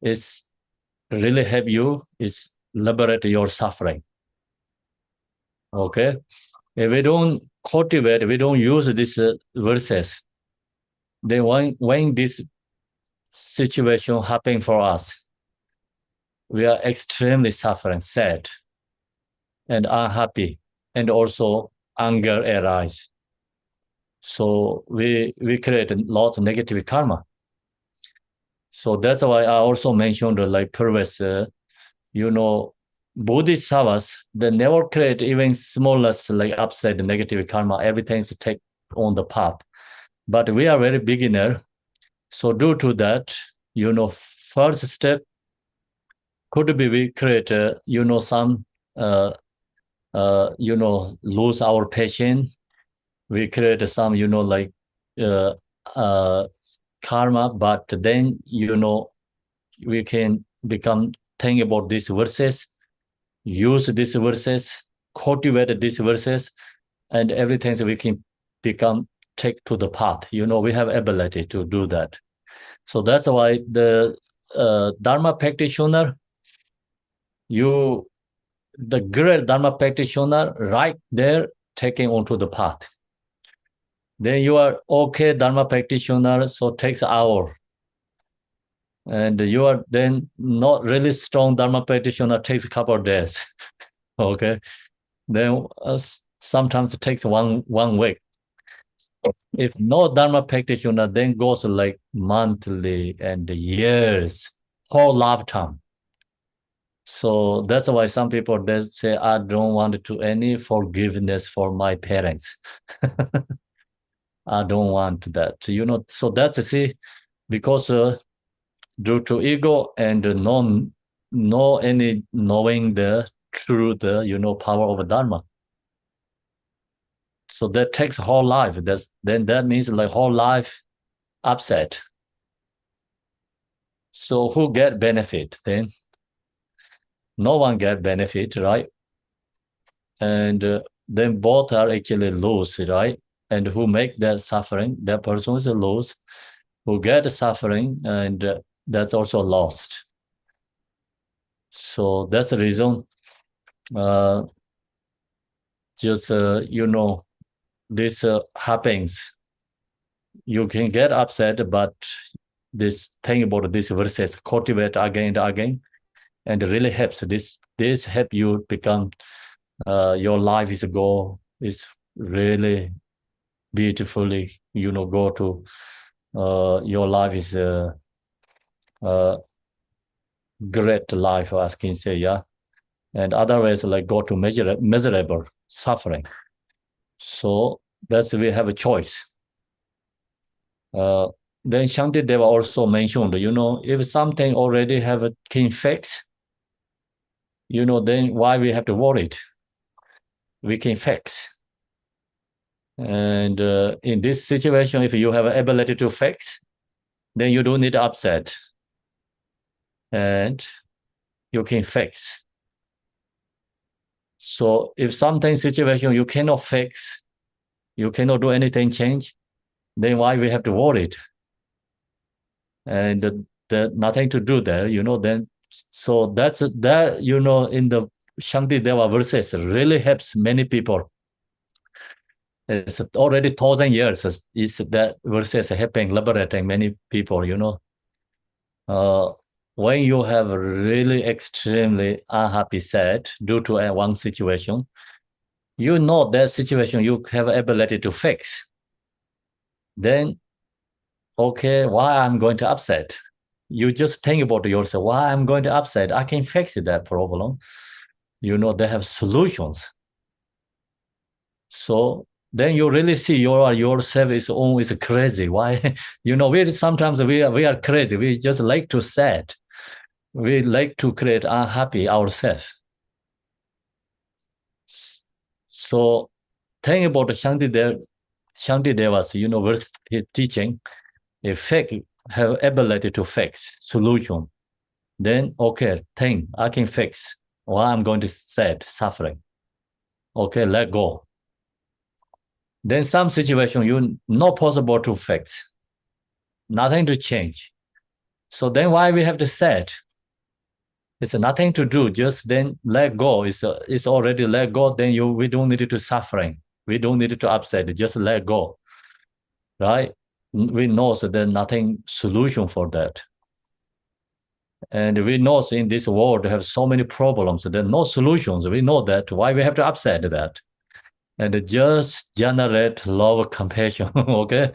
it's really help you, is liberate your suffering. Okay? If we don't cultivate, we don't use these verses, then when this situation happen for us, we are extremely suffering, sad, and unhappy, and also anger arise. So we create a lot of negative karma. So that's why I also mentioned like previous, bodhisattvas, they never create even smallest like upset negative karma. Everything's take on the path. But we are very beginner. So due to that, first step could be we create, some, lose our patience. We create some, like karma, but then, we can think about these verses, use these verses, cultivate these verses, and everything we can take to the path. We have ability to do that. So that's why the Dharma practitioner, the great Dharma practitioner right there taking onto the path. Then you are okay Dharma practitioner, so takes hour. And you are then not really strong Dharma practitioner, takes a couple of days. Okay. Then sometimes it takes one week. If no Dharma practitioner, then goes like monthly and years, whole lifetime. So that's why some people they say, I don't want to do any forgiveness for my parents. I don't want that. So that's see, because due to ego and no any knowing the truth, power of Dharma. So that takes whole life. That means like whole life upset. So who get benefit then? No one get benefit, right? And then both are actually lose, right? And who make that suffering, that person is a lose. Who get suffering, and that's also lost. So that's the reason. Just this happens. You can get upset, but this thing about this verses cultivate again and again, and it really helps. This help you become your life is really beautifully, go to your life is great life, as can say, yeah. And otherwise, like go to miserable suffering. So that's we have a choice. Then Shantideva also mentioned, if something already have a can fix, then why we have to worry it? We can fix. And in this situation, if you have an ability to fix, then you don't need to upset. And you can fix. So if something situation you cannot fix, you cannot do anything change, then why we have to worry it? And nothing to do there, then so that's that, in the Shantideva verses really helps many people. It's already 1,000 years. Is that versus helping liberating many people. Uh, when you have a really extremely unhappy sad due to one situation, you know that situation you have ability to fix. Then, okay, why I'm going to upset? You just think about yourself, why I'm going to upset? I can fix that problem. They have solutions. So then you really see yourself is crazy. Why? We sometimes we are crazy. We just like to sad. We like to create unhappy ourselves. So think about Shanti Deva's university teaching. If have ability to fix solution, then okay, think I can fix. Why I'm going to sad suffering. Okay, let go. Then some situation you not possible to fix, nothing to change. So then why we have to set? It's nothing to do. Just then let go. It's already let go. Then we don't need to suffering. We don't need to upset. Just let go, right? We know so there's nothing solution for that. And we know in this world have so many problems. There's no solutions. We know that. Why we have to upset that? And just generate love, compassion. Okay,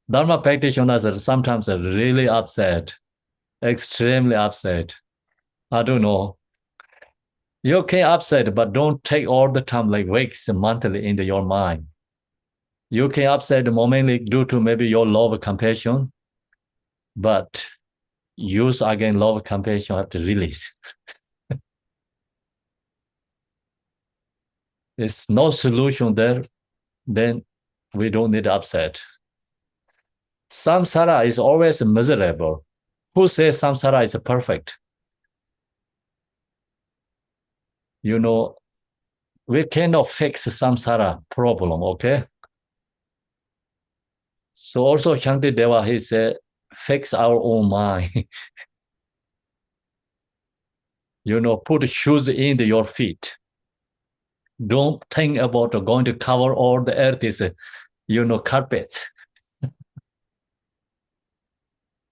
Dharma practitioners are sometimes really upset, extremely upset. I don't know. You can upset, but don't take all the time like weeks monthly into your mind. You can upset momently due to maybe your love, compassion, but use again love, compassion have to release. There's no solution there, then we don't need upset. Samsara is always miserable. Who says samsara is perfect? We cannot fix samsara problem, okay? So also Shanti Deva, he said, fix our own mind. Put shoes in your feet. Don't think about going to cover all the earth is, carpets.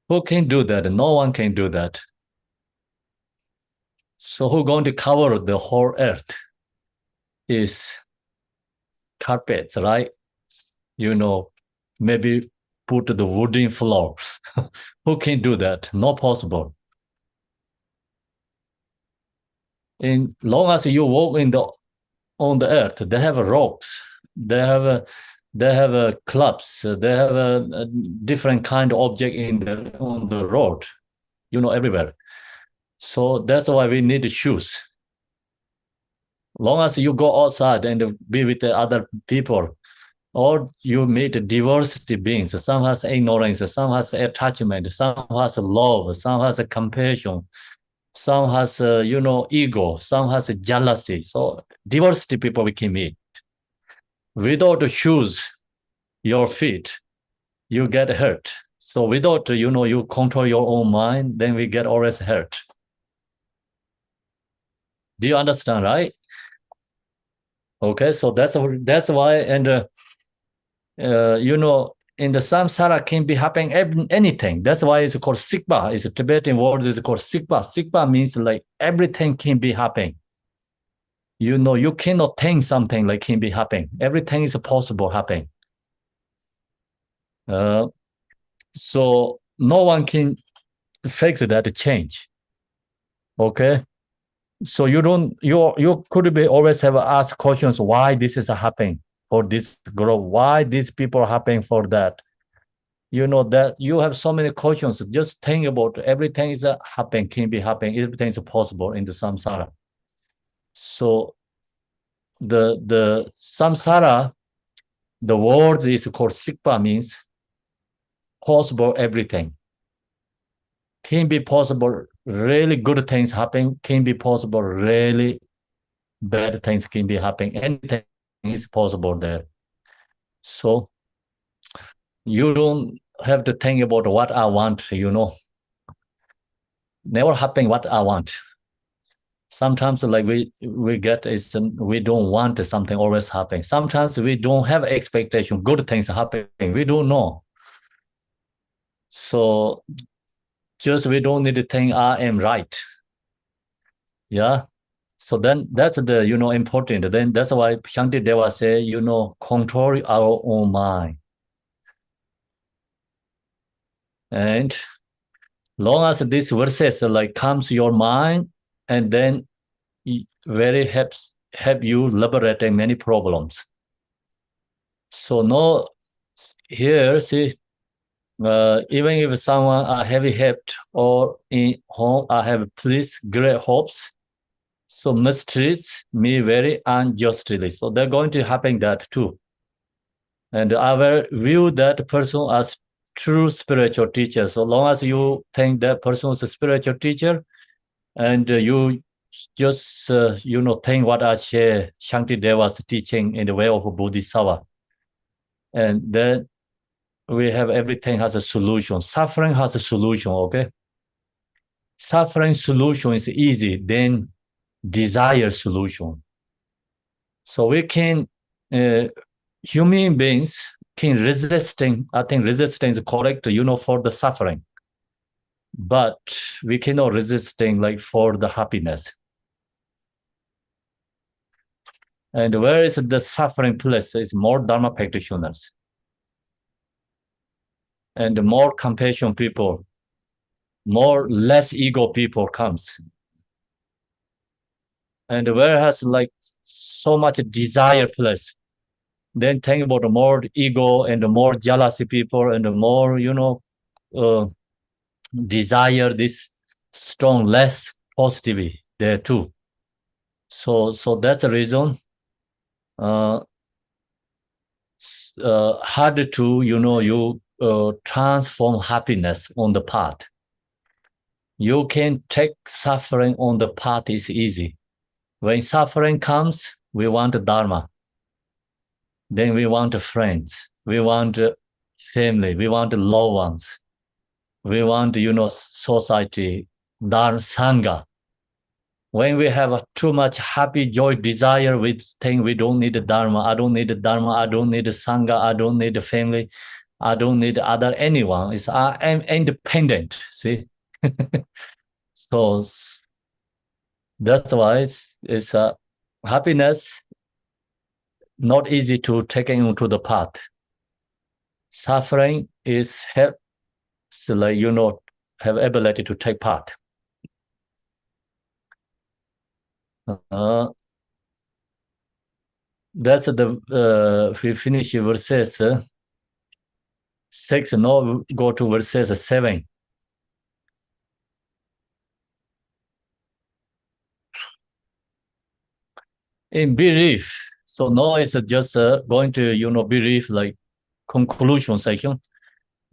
Who can do that? No one can do that. So who going to cover the whole earth is carpets, right? Maybe put the wooden floor. Who can do that? Not possible. In long as you walk on the earth, they have rocks, they have clubs, they have a different kind of object on the road, everywhere. So that's why we need shoes. Long as you go outside and be with the other people, or you meet diversity beings, some has ignorance, some has attachment, some has love, some has compassion, some has ego, some has jealousy. So diversity people we can meet. Without shoes, your feet, you get hurt. So without you control your own mind, then we get always hurt. Do you understand, right? Okay, so that's why, and in the samsara can be happening anything. That's why it's called sikpa. It's a Tibetan word. It's called sikpa. Sikpa means like everything can be happening. You cannot think something like can be happening. Everything is possible happening. So no one can fix that change. Okay. So you could be always have asked questions why this is happening for this group, why these people are happening for that. That you have so many questions. Just think about everything is happening, can be happening, everything is possible in the samsara. So the samsara, the word is called sikpa, means possible everything. Can be possible, really good things happen, can be possible, really bad things can be happening. Anything is possible there. So you don't have to think about what I want, never happen what I want. Sometimes like we get is we don't want something always happening. Sometimes we don't have expectation, good things happening. We don't know. So just we don't need to think I am right. Yeah. So then that's the important. Then that's why Shanti Deva say, control our own mind. And long as these verses like comes your mind, and then very help you liberating many problems. So no, here see, even if someone are heavy helped or in home I have please great hopes, so mistreats me very unjustly. So they're going to happen that too. And I will view that person as true spiritual teacher. So long as you think that person is a spiritual teacher, and you just think what I share Shanti Deva's teaching in the way of Bodhisattva, and then we have everything has a solution. Suffering has a solution. Okay, suffering solution is easy than desire solution. So we can human beings can resisting. I think resisting is correct. For the suffering, but we cannot resisting like for the happiness. And where is the suffering place? Is more Dharma practitioners and more compassion people, more less ego people comes. And where has like so much desire place, then think about the more ego and the more jealousy people and the more uh, desire this strong less positivity there too. So that's the reason uh, hard to you transform happiness on the path. You can take suffering on the path is easy. When suffering comes, we want Dharma. Then we want friends. We want family. We want loved ones. We want society, Dharma, Sangha. When we have too much happy, joy, desire, we think we don't need the Dharma. I don't need the Dharma. I don't need the Sangha. I don't need the family. I don't need other anyone. I am independent. See, so that's why it's happiness not easy to take into the path. Suffering is helps like have ability to take part. That's the we finish verses 6. Now go to verses 7. In belief, so now it's just going to belief like conclusion section.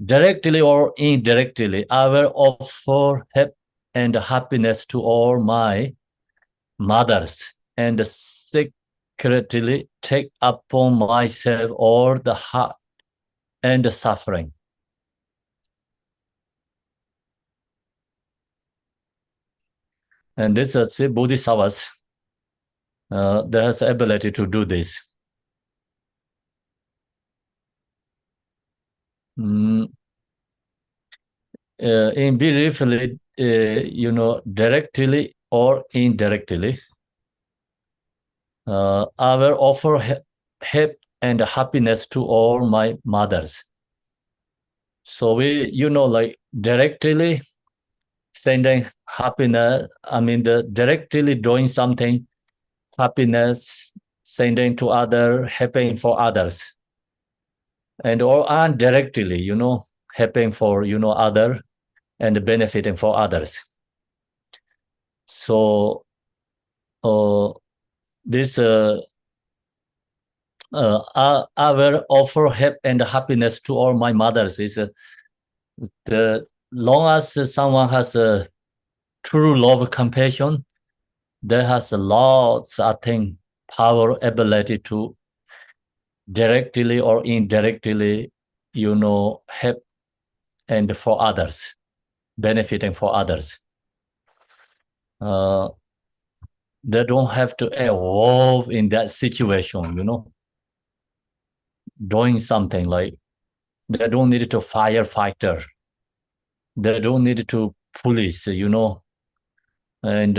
Directly or indirectly, I will offer help and happiness to all my mothers and secretly take upon myself all the heart and the suffering. And this is the Bodhisattvas that has the ability to do this. In briefly, directly or indirectly, I will offer help and happiness to all my mothers. So we, like directly sending happiness. I mean, the directly doing something, happiness, sending to other, helping for others, and or indirectly, helping for other and benefiting for others. So this I will offer help and happiness to all my mothers. Is the long as someone has a true love, compassion, there has lots, I think, power, ability to directly or indirectly, help and for others, benefiting for others. they don't have to evolve in that situation, doing something like they don't need to firefighter, they don't need to police, and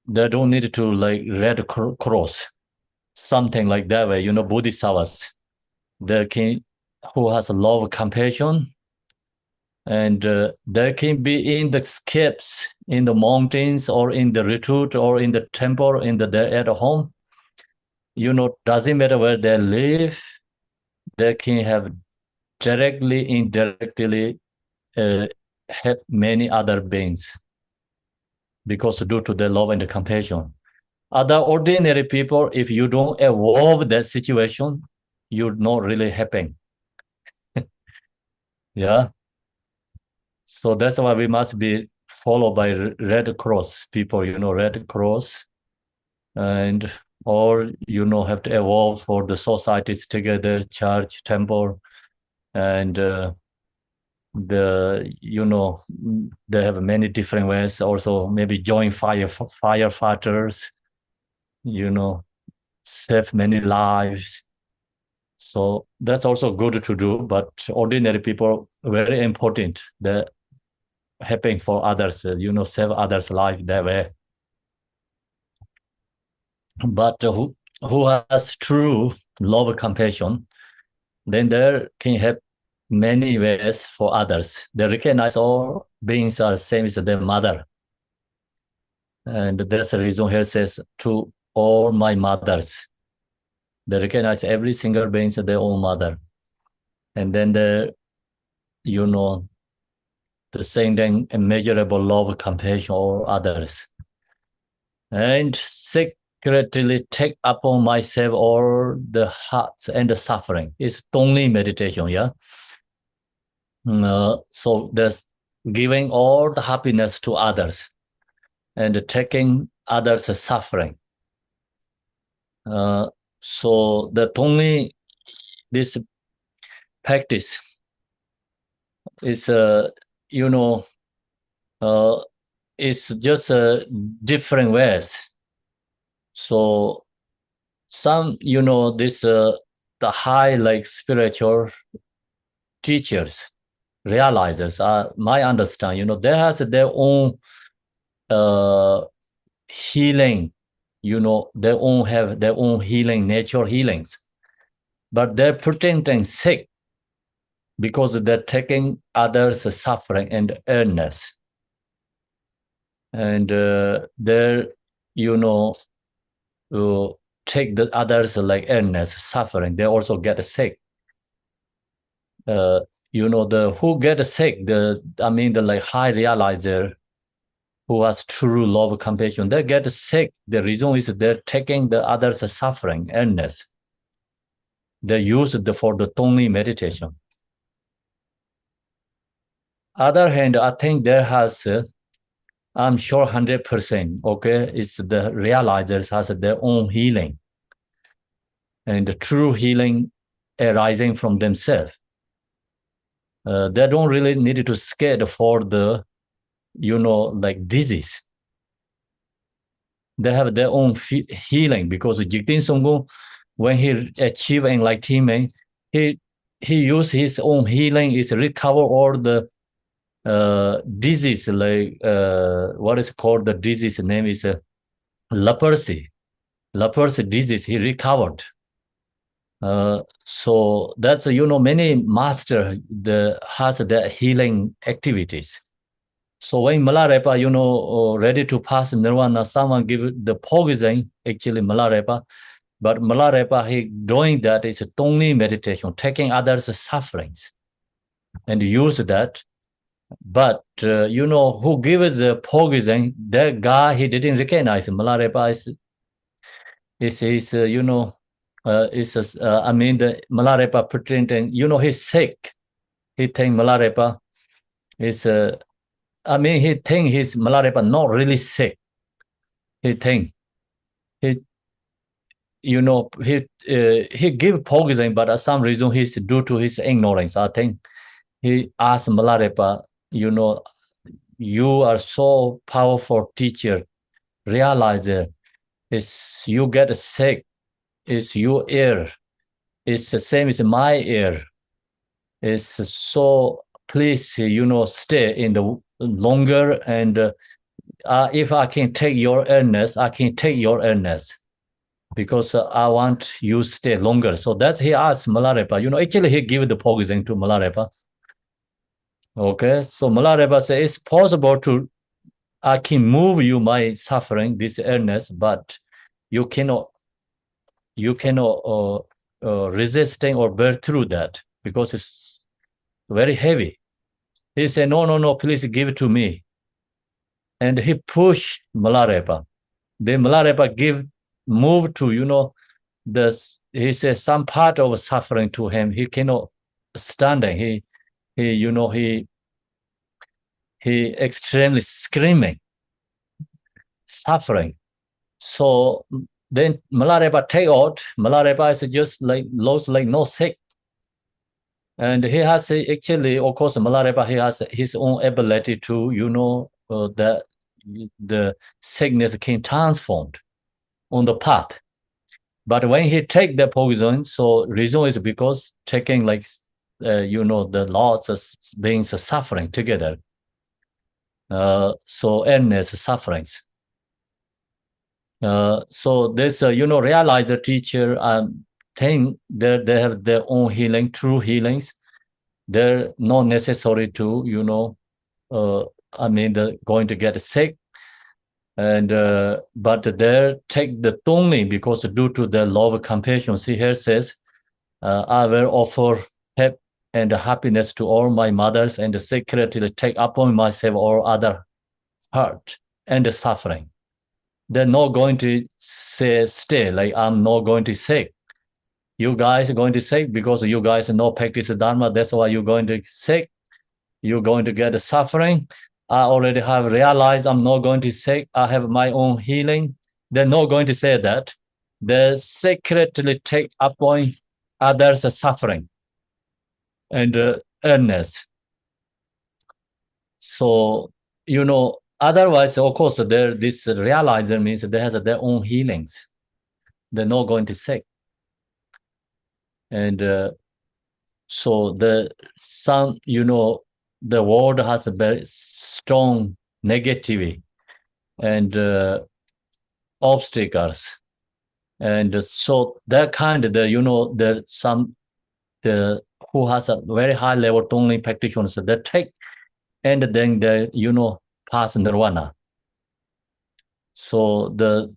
they don't need to like Red Cross, something like that way, Bodhisattvas, they can, who has a lot of compassion, and there can be in the scaps, in the mountains, or in the retreat, or in the temple, at home, doesn't matter where they live, they can have directly, indirectly help many other beings because due to the love and the compassion. Other ordinary people, if you don't evolve that situation, you're not really helping. Yeah. So that's why we must be followed by Red Cross people, Red Cross, and or have to evolve for the societies together, church, temple, and they have many different ways. Also, maybe join firefighters, save many lives. So that's also good to do. But ordinary people, very important. They're helping for others, save others' life that way. But who has true love, compassion, then there can help many ways for others. They recognize all beings are same as their mother. And that's the reason here says to all my mothers. They recognize every single being as their own mother. And then the same thing, immeasurable love, compassion for others. And secretly take upon myself all the hearts and the suffering. It's only meditation, yeah? So there's giving all the happiness to others and taking others' suffering. So that only this practice is, it's just different ways. So some, this the high like spiritual teachers, realizers, my understand, they has their own healing, they own have their own healing, natural healings, but they're pretending sick because they're taking others' suffering and illness. And they're, take the others like illness, suffering, they also get sick. The who get sick, the like high realizer who has true love, compassion, they get sick. The reason is they're taking the others' suffering, illness. They use it for the only meditation. Other hand, I think there has, I'm sure 100%, okay, it's the realizers has their own healing. And the true healing arising from themselves. They don't really need to scare for the, like disease. They have their own healing because Jigten Songgon, when he achieved enlightenment, he used his own healing is recover all the disease, like what is called the disease name is leprosy disease. He recovered. So that's many master has the healing activities. So when Malarepa, ready to pass nirvana, someone give the poison, actually Malarepa, but Malarepa, he doing that is only meditation, taking others' sufferings and use that. But who gives the poison, that guy, he didn't recognize Malarepa is the Malarepa pretending, he's sick. He think Malarepa is, he think his Malarepa not really sick. He think, he give poison, but for some reason he's due to his ignorance. I think he asked Malarepa, you are so powerful teacher. realizer is you get sick, is your ear, it's the same as my ear. It's so please, stay in the longer, and if I can take your illness, I can take your illness because I want you stay longer. So that's he asked Milarepa. Actually he give the poison to Milarepa. Okay, so Milarepa says it's possible to I can move you my suffering, this illness, but you cannot resisting or bear through that because it's very heavy. He said, no, please give it to me. And he pushed Milarepa. Then Milarepa move to, he says some part of suffering to him. He cannot stand it. He extremely screaming, suffering. So then Milarepa take out. Milarepa is just like lost like no sick. And he has actually, of course, Milarepa, he has his own ability to, the sickness can transformed on the path. But when he take the poison, so reason is because taking like, the lots of beings suffering together. So illness, sufferings. So this, realizer teacher, think that they have their own healing, true healings. They're not necessary to, they're going to get sick. And but they take the tongling because due to the love of compassion. See here says, I will offer help and happiness to all my mothers and secretly take upon myself all other hurt and suffering. They're not going to stay like I'm not going to sick. You guys are going to sick because you guys not practice Dharma. That's why you're going to sick. You're going to get suffering. I already have realized I'm not going to sick. I have my own healing. They're not going to say that. They secretly take upon others' suffering and illness. So, otherwise, of course, this realizer means they have their own healings. They're not going to sick. And so the world has a very strong negativity and obstacles. And so that kind of who has a very high level tongling practitioners that take and then they pass nirvana. So the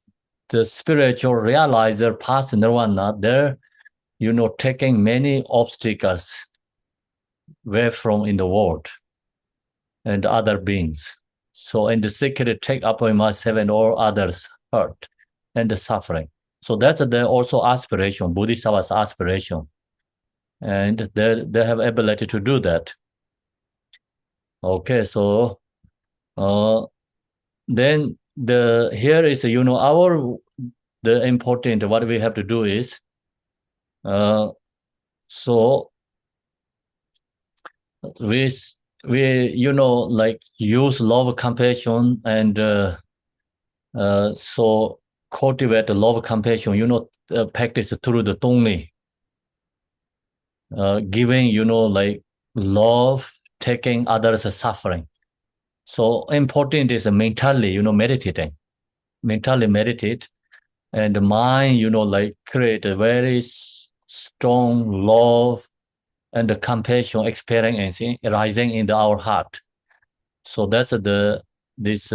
spiritual realizer pass nirvana, they're taking many obstacles away from in the world and other beings. So in the secret take upon myself and all others hurt and the suffering. So that's the also aspiration, Bodhisattva's aspiration. And they have ability to do that. Okay, so then here is the important what we have to do is so we like use love, compassion, and so cultivate the love, compassion, practice through the tongling, giving, like love, taking others' suffering. So important is mentally, meditating, mentally meditate, and the mind, like create a very strong love and the compassion experiencing rising in our heart. So that's this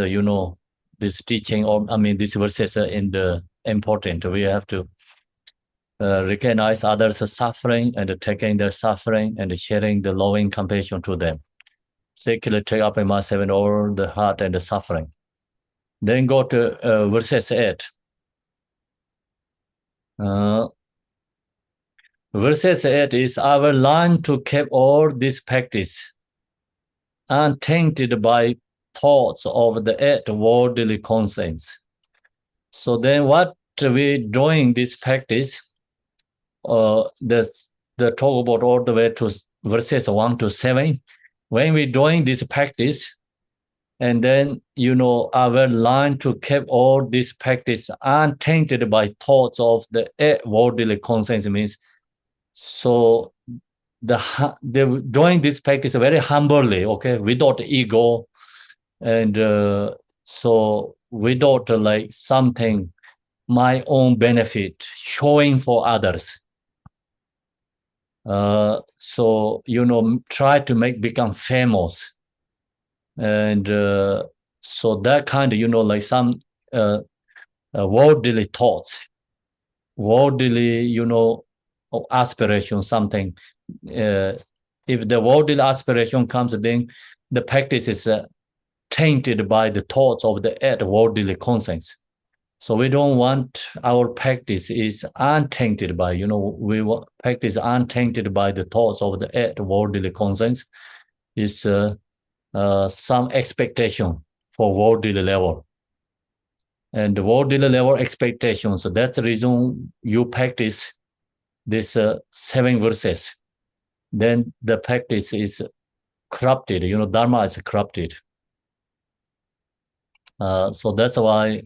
teaching, or this verses in the important. We have to recognize others' suffering and taking their suffering and sharing the loving compassion to them. Secretly take up in myself and all the heart and the suffering. Then go to verses 8. Verses 8 is, I will learn to keep all this practice untainted by thoughts of the 8 worldly concerns. So then what we doing this practice, the talk about all the way to verses 1 to 7. When we doing this practice, And then, I will learn to keep all this practice untainted by thoughts of the worldly conscience means. So the doing this practice very humbly, okay, without ego, and so without like something my own benefit showing for others. So try to become famous, and so that kind of like some worldly thoughts, worldly aspiration, something. If the worldly aspiration comes, then the practice is tainted by the thoughts of the worldly conscience. So we don't want our practice is untainted by, we want practice untainted by the thoughts of the worldly conscience. Is some expectation for worldly level. And the worldly level expectation. So that's the reason you practice this 7 verses. Then the practice is corrupted. Dharma is corrupted. So that's why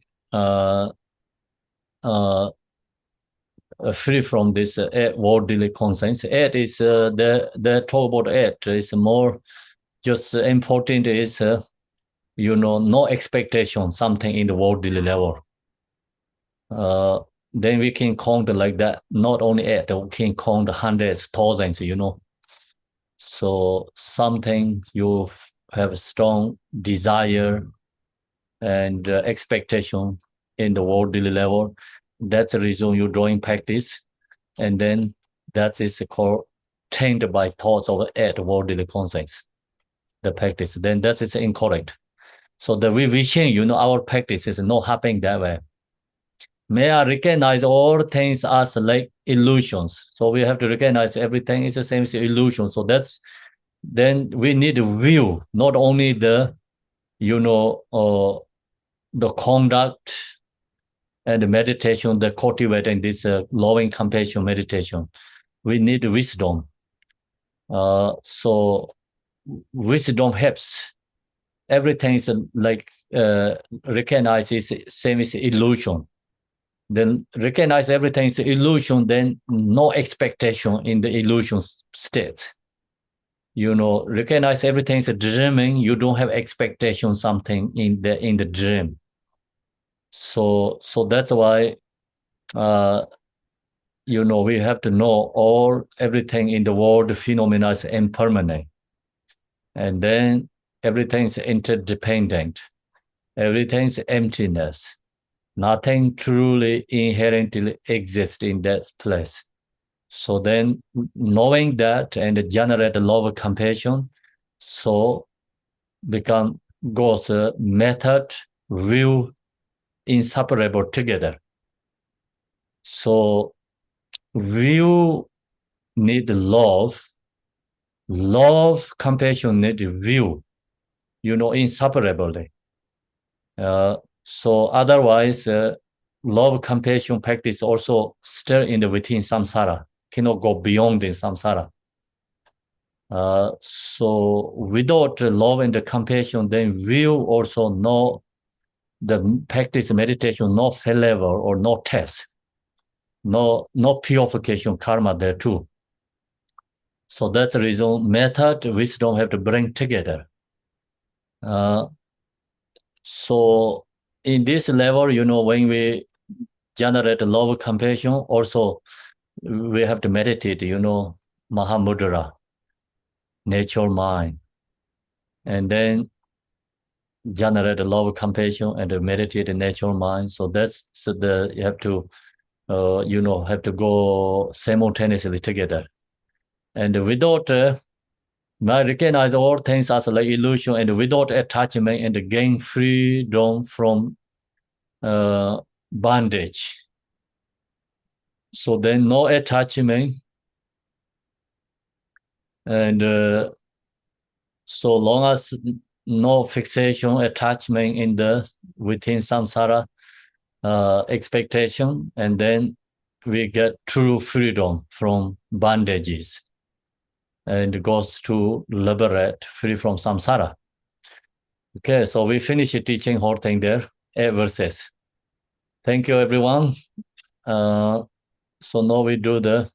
free from this worldly conscience. It is the talk about it is more just important is no expectation something in the worldly level. Then we can count like that. Not only it, we can count hundreds, thousands. So something you have a strong desire and expectation in the worldly level. That's the reason you drawing practice, and then that is called tainted by thoughts of it worldly conscience. The practice, then that is incorrect. So the revision, our practice is not happening that way. May I recognize all things as like illusions. So we have to recognize everything is the same as illusion. So then we need to view not only the conduct and the meditation, the cultivating this loving compassion meditation. We need wisdom. So wisdom helps. Everything is like recognizes same as illusion. Then recognize everything is illusion, then no expectation in the illusion state. Recognize everything is dreaming, you don't have expectation something in the dream. So that's why we have to know everything in the world phenomena is impermanent. And then everything is interdependent. Everything is emptiness. Nothing truly inherently exists in that place. So then knowing that and generate love of compassion, so goes method, view, inseparable together. So view need love, compassion need view, inseparably. So otherwise, love, compassion practice also still within samsara, cannot go beyond the samsara. So without love and the compassion, then view also no the practice meditation, no failure or no test, no purification karma there too. So that's the reason method, wisdom have to bring together. So in this level, when we generate love, compassion, also we have to meditate, Mahamudra, nature mind, and then generate love, compassion, and meditate in nature mind. So that's you have to, have to go simultaneously together. And without, I recognize all things as like illusion, and without attachment, and gain freedom from bondage. So then no attachment, and so long as no fixation, attachment in within samsara expectation, and then we get true freedom from bondages and goes to liberate free from samsara. Okay, so we finish teaching whole thing there, 8 verses. Thank you, everyone. So now we do the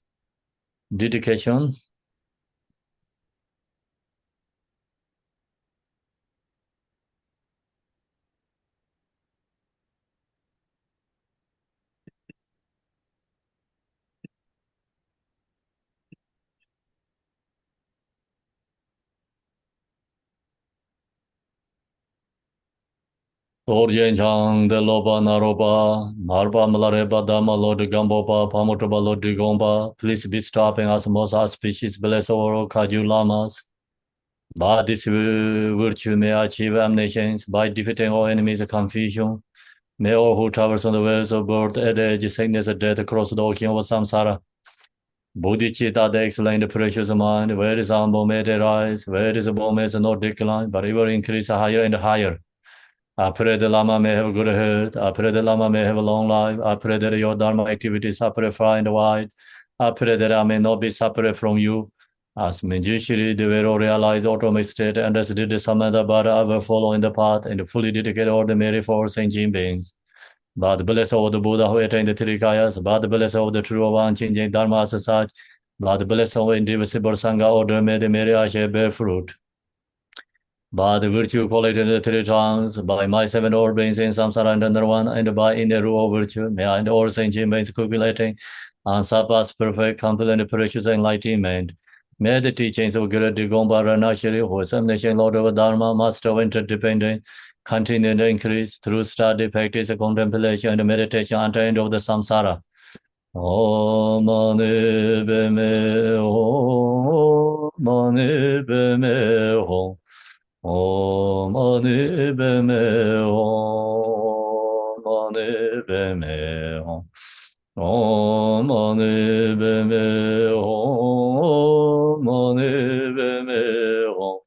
dedication. Torjenchang de loba naroba, marba malareba dama lord gamboba, pamotoba lord gomba. Please be stopping us most auspicious bless our Kaju Lamas. By this virtue may achieve omniscience by defeating all enemies of confusion. May all who traverse on the ways of birth, age, sickness, death, across the ocean of samsara. Bodhicitta, the excellent, precious mind, where is humble may they rise, where is a bomb may not decline, but ever increase higher and higher. I pray the Lama may have a good health. I pray the Lama may have a long life. I pray that your Dharma activities separate far and wide. I pray that I may not be separate from you. As Minjishri, the will realize automatic state and as did the Samadha, but I will follow in the path and fully dedicate all the merit for sentient beings. By the blessing of the Buddha who attained the three kayas, by the blessing of the true one unchanging Dharma as such, by the blessing of indivisible Sangha order, may the merit I shall bear fruit. By the virtue quality in the three tongues, by my 7 organs in samsara and under one, and by inner rule of virtue, may I and all sentient beings copulating and surpass perfect, complete, and precious enlightenment. May the teachings of Guru Digomba Ranashiri, who is omniscient Lord of Dharma, Master of interdependence, continue to increase through study, practice, contemplation, and meditation unto the end of the samsara. Om Mani Padme Hum, Mani Padme Hum. Om Mani Padme Hum, Mani Padme Hum. Om Mani Padme Hum, Mani Padme Hum.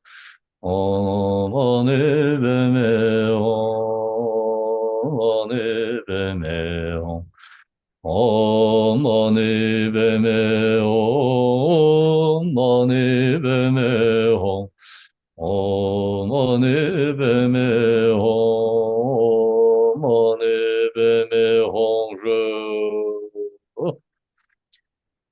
Om Mani Padme Hum, Mani Padme Hum. Om Mani Padme Hum, Mani Padme Hum. Om Mani Padme Hum, Mani Padme Hum.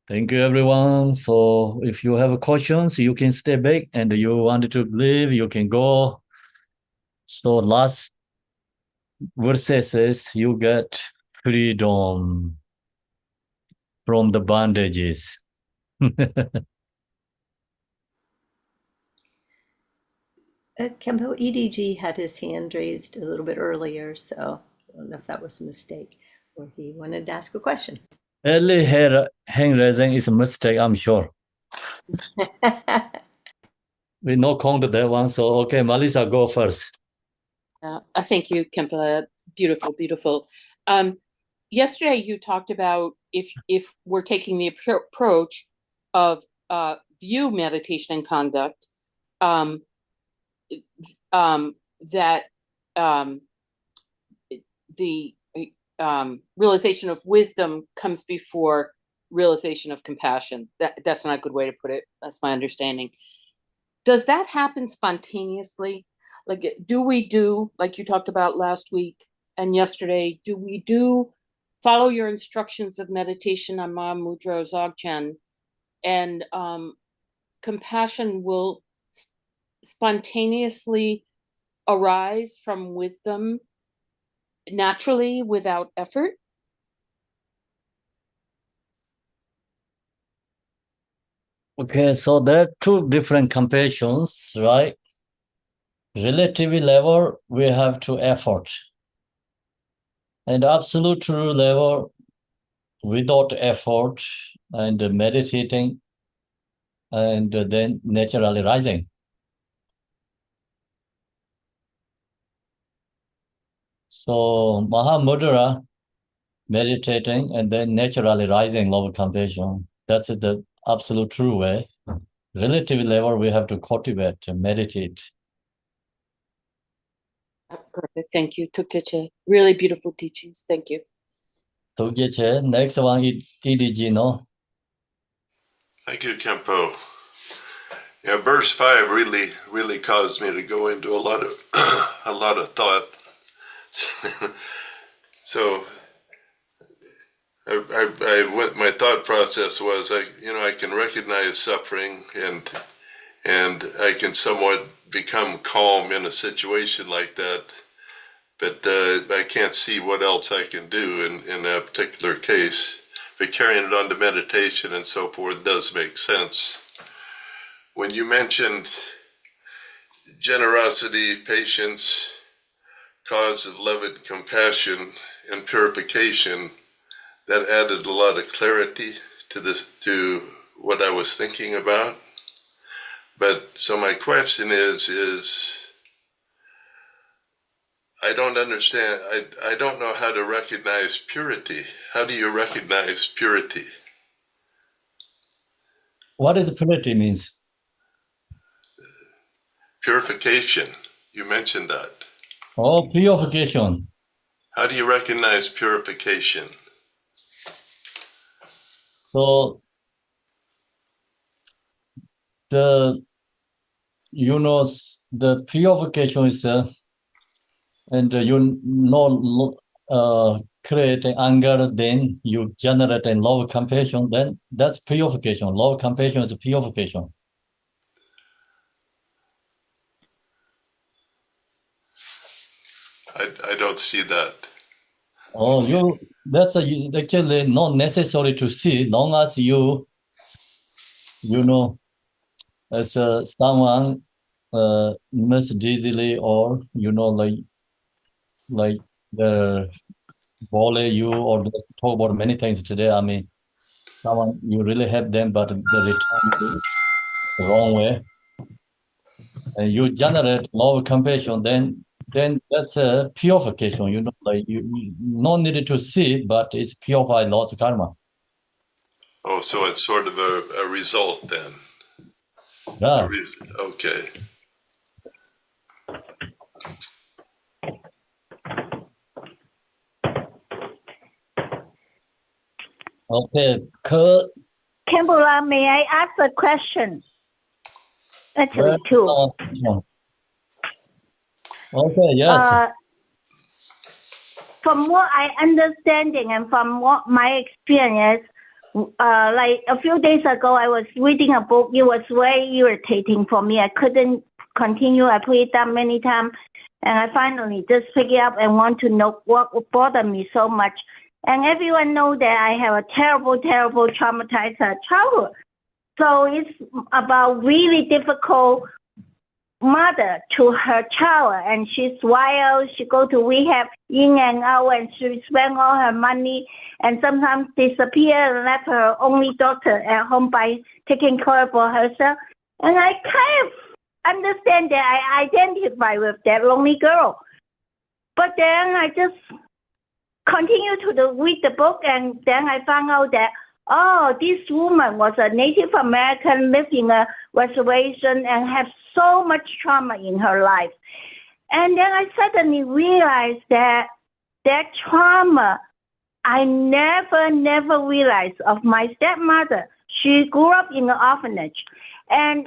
Thank you, everyone. So if you have questions, you can stay back, and you wanted to leave, you can go. So last verses is you get freedom from the bondages. Kempo EDG had his hand raised a little bit earlier, so I don't know if that was a mistake or he wanted to ask a question. Early hand raising is a mistake, I'm sure. We no count that one, so okay, Melissa, go first. Thank you, Kempa. Beautiful, beautiful. Yesterday you talked about if we're taking the approach of view meditation and conduct, that the realization of wisdom comes before realization of compassion. That's not a good way to put it. That's my understanding. Does that happen spontaneously? Like, do we do, like you talked about last week and yesterday, do we follow your instructions of meditation on Ma Mudra or Dzogchen, and compassion will spontaneously arise from wisdom naturally without effort? Okay, so there are two different compassions, right? Relative level, we have to effort. And absolute true level, without effort and meditating, and then naturally rising. So Mahamudra, meditating and then naturally rising love of compassion. That's the absolute true way. Relative level, we have to cultivate and meditate. Perfect. Thank you, Tukteche. Really beautiful teachings. Thank you. Tukteche. Next one, EDG, no? Thank you, Kempo. Yeah, verse 5 really caused me to go into a lot of a lot of thought. So my thought process was, I can recognize suffering, and I can somewhat become calm in a situation like that, but I can't see what else I can do in that particular case. But carrying it on to meditation and so forth does make sense. When you mentioned generosity, patience, cause of love and compassion, and purification, that added a lot of clarity to what I was thinking about. But so my question is I don't understand. I don't know how to recognize purity. How do you recognize purity? What is purity means? Purification. You mentioned that. Oh, purification. How do you recognize purification? So the purification is and create anger, then you generate a love compassion, then that's purification. Love compassion is purification. I don't see that. Oh, that's actually not necessary to see, long as you as someone must easily, or like the bully you, or talk about many things today. I mean, someone you really help them, but they return you the wrong way, and you generate love compassion. Then that's a purification. Like you not needed to see, but it's purified lots of karma. Oh, so it's sort of a result then. Yeah. Okay. Okay. Kambula, may I ask a question? Actually, two. Okay, yes. From what I understanding and from what my experience, like a few days ago, I was reading a book. It was very irritating for me. I couldn't continue. I put it down many times, and I finally just pick it up and want to know what bothered me so much. And everyone knows that I have a terrible, terrible traumatized childhood. So it's about really difficult mother to her child, and she's wild. She go to rehab in and out, and she spend all her money, and sometimes disappear and left her only daughter at home by taking care for herself. And I kind of understand that. I identify with that lonely girl. But then I just continue to read the book, and then I found out that, oh, this woman was a Native American, lived in a reservation and had so much trauma in her life. And then I suddenly realized that trauma, I never realized of my stepmother. She grew up in an orphanage, and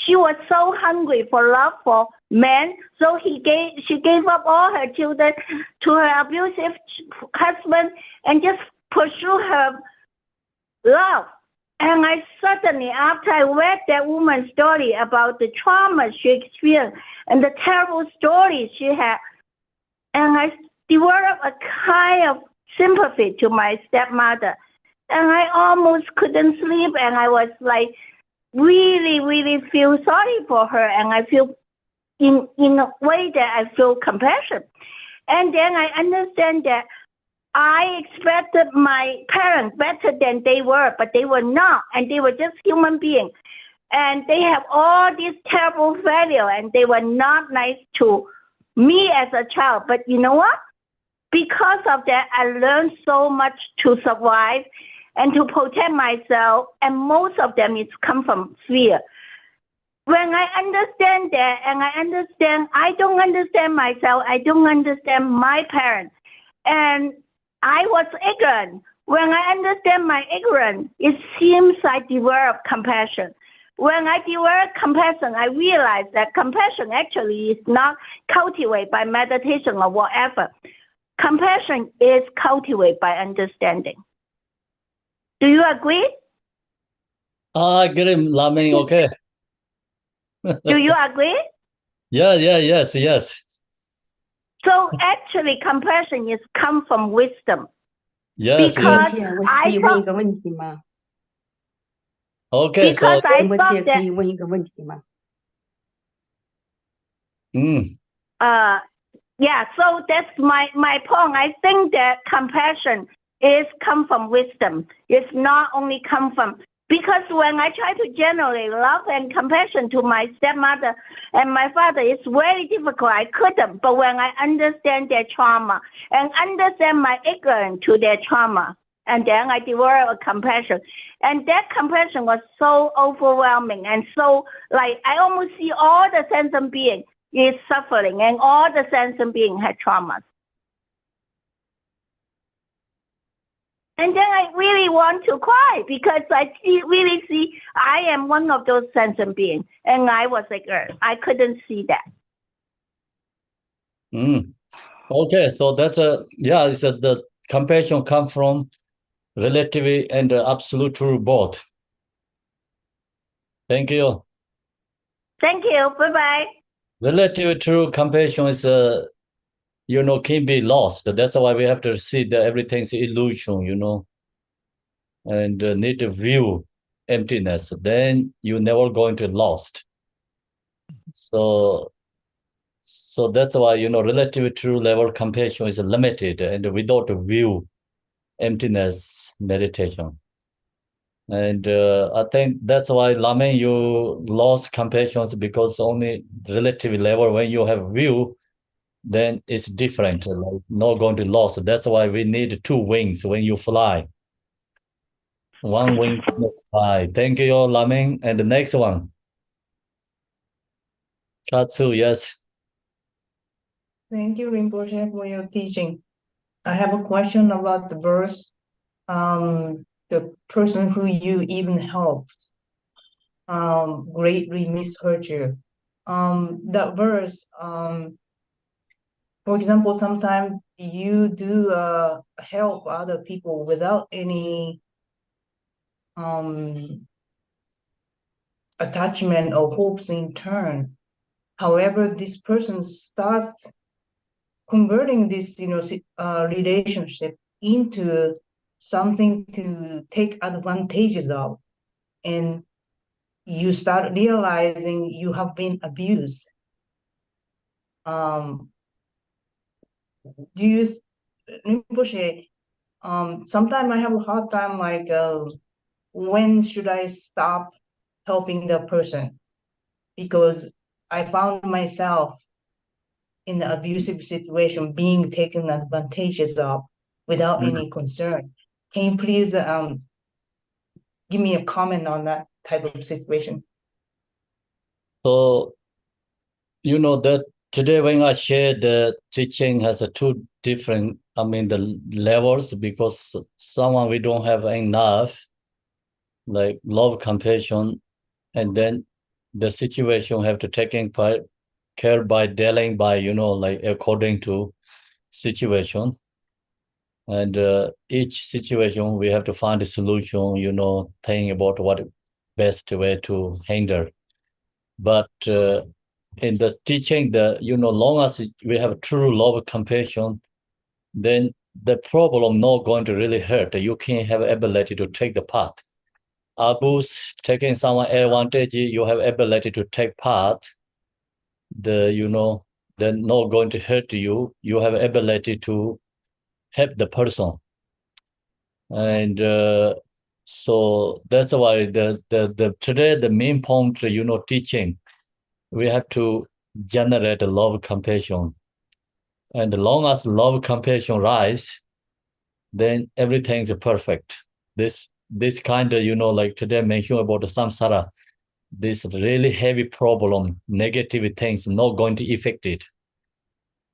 she was so hungry for love for men, so she gave up all her children to her abusive husband and just pursue her love. And I suddenly, after I read that woman's story about the trauma she experienced and the terrible stories she had, and I developed a kind of sympathy to my stepmother. And I almost couldn't sleep, and I was like, really feel sorry for her, and I feel in a way that I feel compassion. And then I understand that I expected my parents better than they were, but they were not, and they were just human beings. And they have all these terrible failure, and they were not nice to me as a child. But you know what? Because of that, I learned so much to survive and to protect myself, and most of them is come from fear. When I understand that, and I don't understand myself, I don't understand my parents, and I was ignorant. When I understand my ignorance, it seems I develop compassion. when I developed compassion, I realized that compassion actually is not cultivated by meditation or whatever. Compassion is cultivated by understanding. Do you agree? I agree, Laming. Okay. Do you agree? Yes. So actually, compassion is come from wisdom. Yes. Because 我 I 可以问 thought 一个问题吗？ Okay. So, because I 我 thought 可 that 以问一个问题吗？ yeah, so that's my point. I think that compassion is come from wisdom. It's not only come from, because when I try to generate love and compassion to my stepmother and my father, it's very difficult. I couldn't. But when I understand their trauma and understand my ignorance to their trauma, and then I developed a compassion. And that compassion was so overwhelming. And so, like, I almost see all the sentient beings is suffering and all the sentient beings had traumas. And then I really want to cry because I really see I am one of those sentient beings and I was like, I couldn't see that. Okay, so that's it's the compassion come from relative and absolute truth both. Thank you. Thank you. Bye-bye. Relative true compassion is can be lost. That's why we have to see that everything's illusion, and need to view emptiness. Then you're never going to lost. So that's why relative true level compassion is limited and without view emptiness meditation. And I think that's why Lamin, you lost compassion because only relative level when you have view, then it's different, like not going to lose. That's why we need two wings when you fly. One wing cannot fly. Thank you, Lamin. And the next one. Katsu, yes. Thank you, Rinpoche, for your teaching. I have a question about the verse. The person who you even helped greatly misheard you. That verse, for example, sometimes you do help other people without any attachment or hopes in turn. However, this person starts converting this, relationship into something to take advantages of, and you start realizing you have been abused. Do you, Rinpoche, sometimes I have a hard time, like, when should I stop helping the person? Because I found myself in an abusive situation, being taken advantages of without any concern. Can you please give me a comment on that type of situation? So, that today when I share the teaching has two different, the levels, because someone we don't have enough, like love, compassion, and then the situation have to taking care by dealing by, like according to situation. And each situation we have to find a solution, thinking about what best way to handle. But in the teaching, long as we have true love, compassion, then the problem not going to really hurt. You can have ability to take the part. Abuse, taking someone advantage, you have ability to take part. They're not going to hurt you. You have ability to help the person. And so that's why the today the main point, teaching, we have to generate a love, compassion. And as long as love, compassion rise, then everything's perfect. This kind of, like today mentioned about the samsara, this really heavy problem, negative things not going to affect it.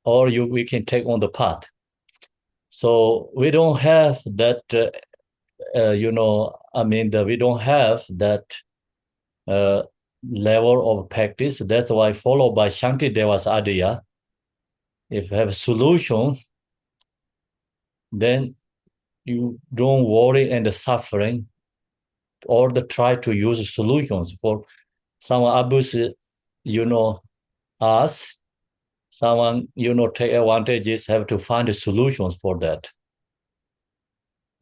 Or we can take on the path. So we don't have that, we don't have that level of practice. That's why followed by Shanti Deva's idea. If you have a solution, then you don't worry and suffering, or try to use solutions for someone abuse, us, someone, take advantages, have to find solutions for that.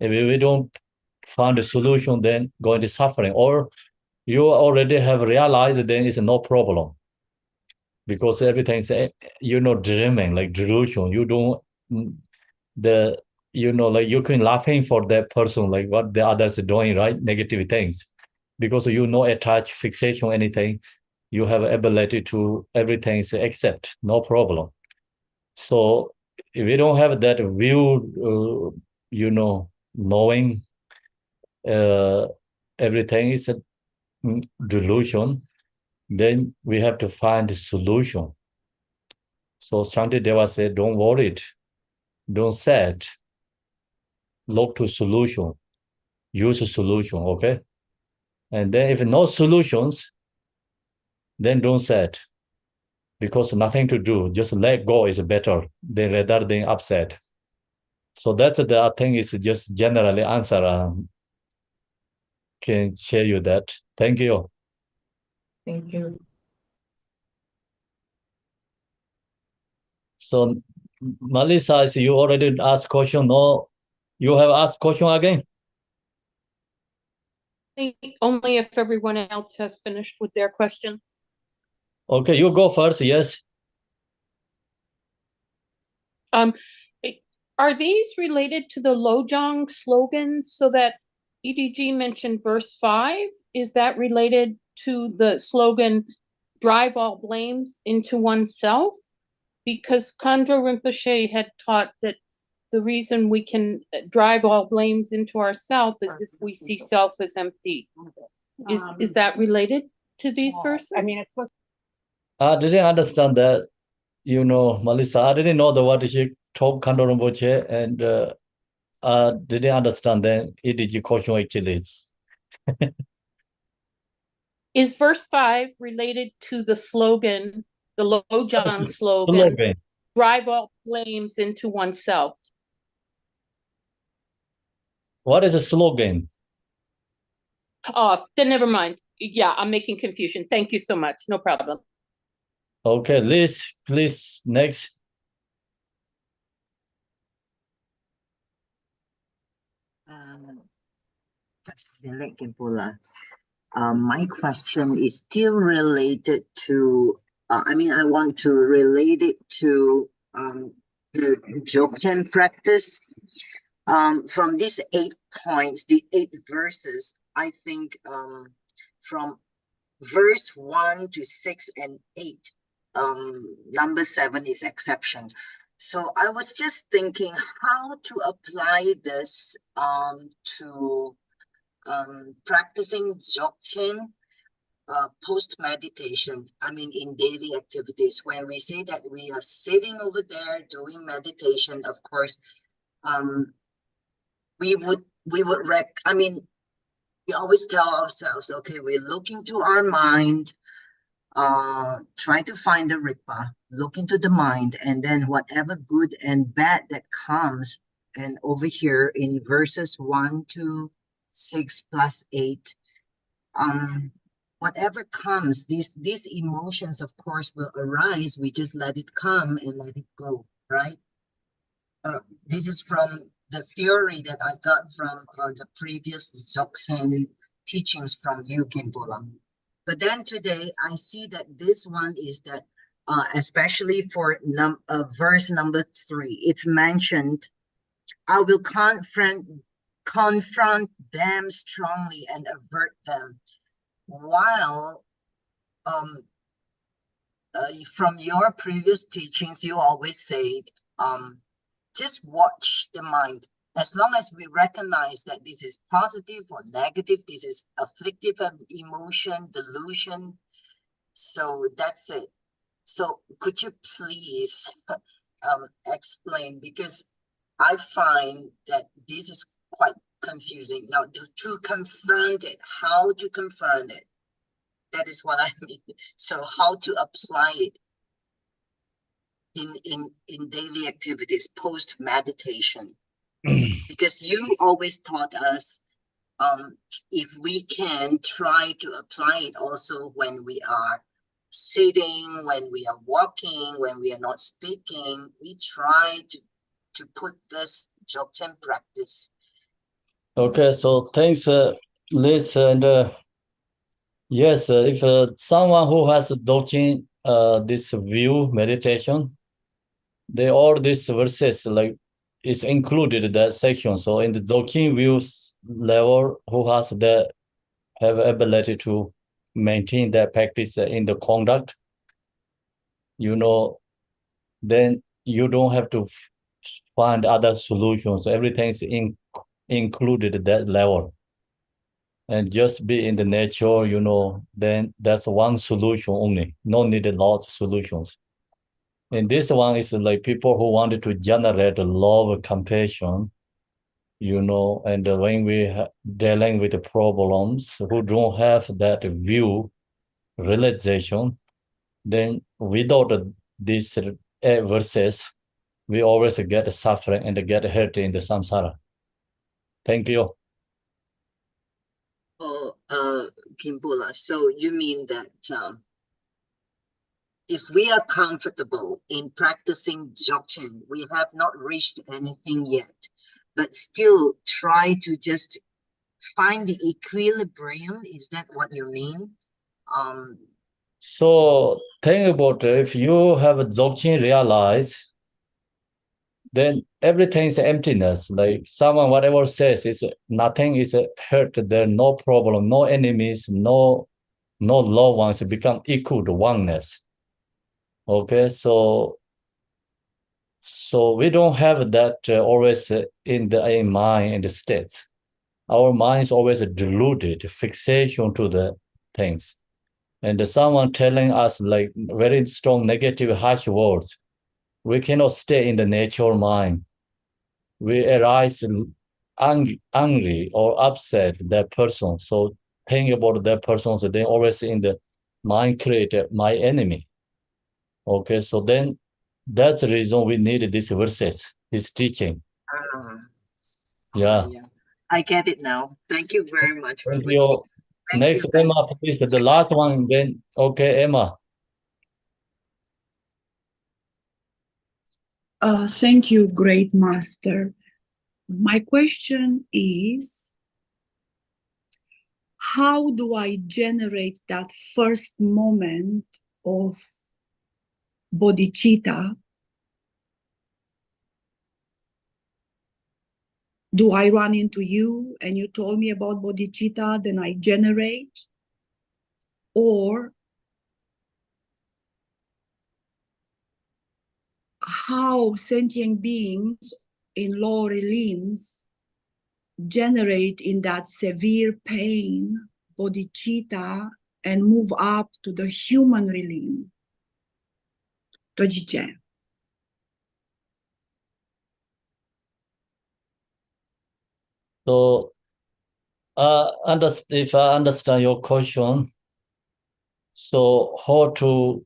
If we don't find a solution, then going to suffering, or you already have realized, then it's no problem. Because everything's, dreaming, like delusion. You don't, like you can laughing for that person, like what the others are doing, right? Negative things. Because attach fixation, anything, you have ability to everything accept, no problem. So if we don't have that view, knowing everything is a delusion, then we have to find a solution. So Shanti Deva said, don't worry, don't sad, look to solution, use a solution, okay? And then if no solutions, then don't sad, because nothing to do, just let go is better than rather than upset. So that's the thing is just generally answer. Can share you that. Thank you. Thank you. So Melissa, you already asked question. No, you have asked question again? Only if everyone else has finished with their question. Okay, you go first, yes. Are these related to the Lojong slogans? So that EDG mentioned verse 5, is that related to the slogan, drive all blames into oneself? Because Khandro Rinpoche had taught that the reason we can drive all blames into ourselves is if we see self as empty. Is that related to these verses? I mean, it's I didn't understand that, Melissa. I didn't know the what she told Khandro Rinpoche, and I didn't understand that EDG question actually. Is verse 5 related to the slogan, the Lojong slogan, drive all blames into oneself? What is a slogan? Oh, then never mind. Yeah, I'm making confusion. Thank you so much. No problem. Okay, Liz, please, next. My question is still related to, I want to relate it to the Dzogchen practice. From these 8 points, the 8 verses, I think from verse 1 to 6 and 8, number 7 is exception. So I was just thinking how to apply this to practicing Dzogchen post meditation. I mean, in daily activities, when we say that we are sitting over there doing meditation, of course, we always tell ourselves, okay, we're looking to our mind, try to find the Rigpa, look into the mind, and then whatever good and bad that comes, and over here in verses 1 to 6 plus 8, whatever comes, these emotions, of course, will arise. We just let it come and let it go, right? This is from the theory that I got from the previous Dzogchen teachings from Yu Ginpola. But then today I see that this one is that, especially for verse number 3, it's mentioned, I will confront them strongly and avert them. While from your previous teachings, you always say, just watch the mind. As long as we recognize that this is positive or negative, this is afflictive emotion, delusion. So that's it. So could you please explain? Because I find that this is quite confusing. Now, to confront it, how to confront it? That is what I mean. So how to apply it in daily activities post meditation? Because you always taught us if we can try to apply it also when we are sitting, when we are walking, when we are not speaking, we try to put this Dzogchen practice. Okay, so thanks, Liz. And yes, if someone who has Dzogchen, this view meditation, they all these verses like it's included in that section. So in the Dzogchen views level, who has the have ability to maintain that practice in the conduct, then you don't have to find other solutions. Everything's included at that level. And just be in the nature, then that's one solution only. No need lots of solutions. And this one is like people who wanted to generate love, compassion, and when we dealing with the problems, who don't have that view, realization, then without these verses, we always get suffering and get hurt in the samsara. Thank you. Oh, Kimbula, so you mean that if we are comfortable in practicing Dzogchen, we have not reached anything yet, but still try to just find the equilibrium. Is that what you mean? So think about it. If you have a Dzogchen realize, then everything is emptiness. Like someone, whatever says, is nothing is hurt there, no problem, no enemies, no loved ones, become equal to oneness. Okay, so we don't have that always in the mind, in the states. Our mind is always deluded, fixation to the things. And someone telling us like very strong negative harsh words, we cannot stay in the natural mind. We arise angry or upset that person. So think about that person, so then always in the mind create my enemy. Okay, so then that's the reason we need these verses, his teaching. Yeah. I get it now. Thank you very much. Thank you. Next, Emma, please. The last one, then. Okay, Emma. Thank you, great master. My question is, how do I generate that first moment of bodhicitta? Do I run into you and you told me about bodhicitta, then I generate? Or how sentient beings in lower realms generate in that severe pain bodhicitta and move up to the human realm? Dojiche. So, if I understand your question, so how to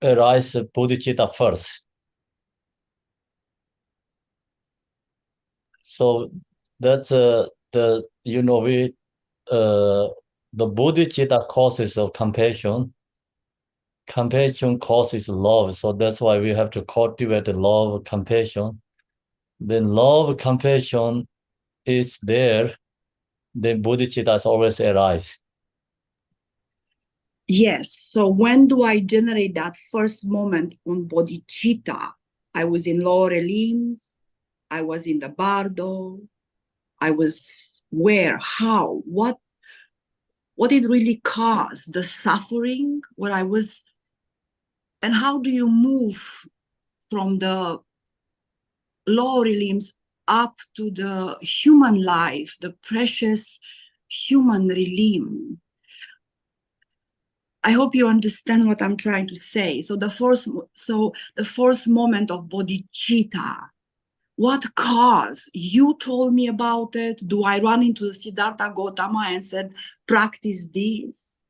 arise bodhicitta first? So that's the bodhicitta causes of compassion. Compassion causes love. So that's why we have to cultivate the love, compassion. Then love, compassion is there, then bodhicitta always arise. Yes. So when do I generate that first moment on bodhicitta? I was in lower limbs. I was in the bardo. I was where, how, what it really caused, the suffering where I was, and how do you move from the lower limbs up to the human life, the precious human realm? I hope you understand what I'm trying to say. So the first moment of bodhicitta, what cause? You told me about it. Do I run into the Siddhartha Gautama and said, practice this?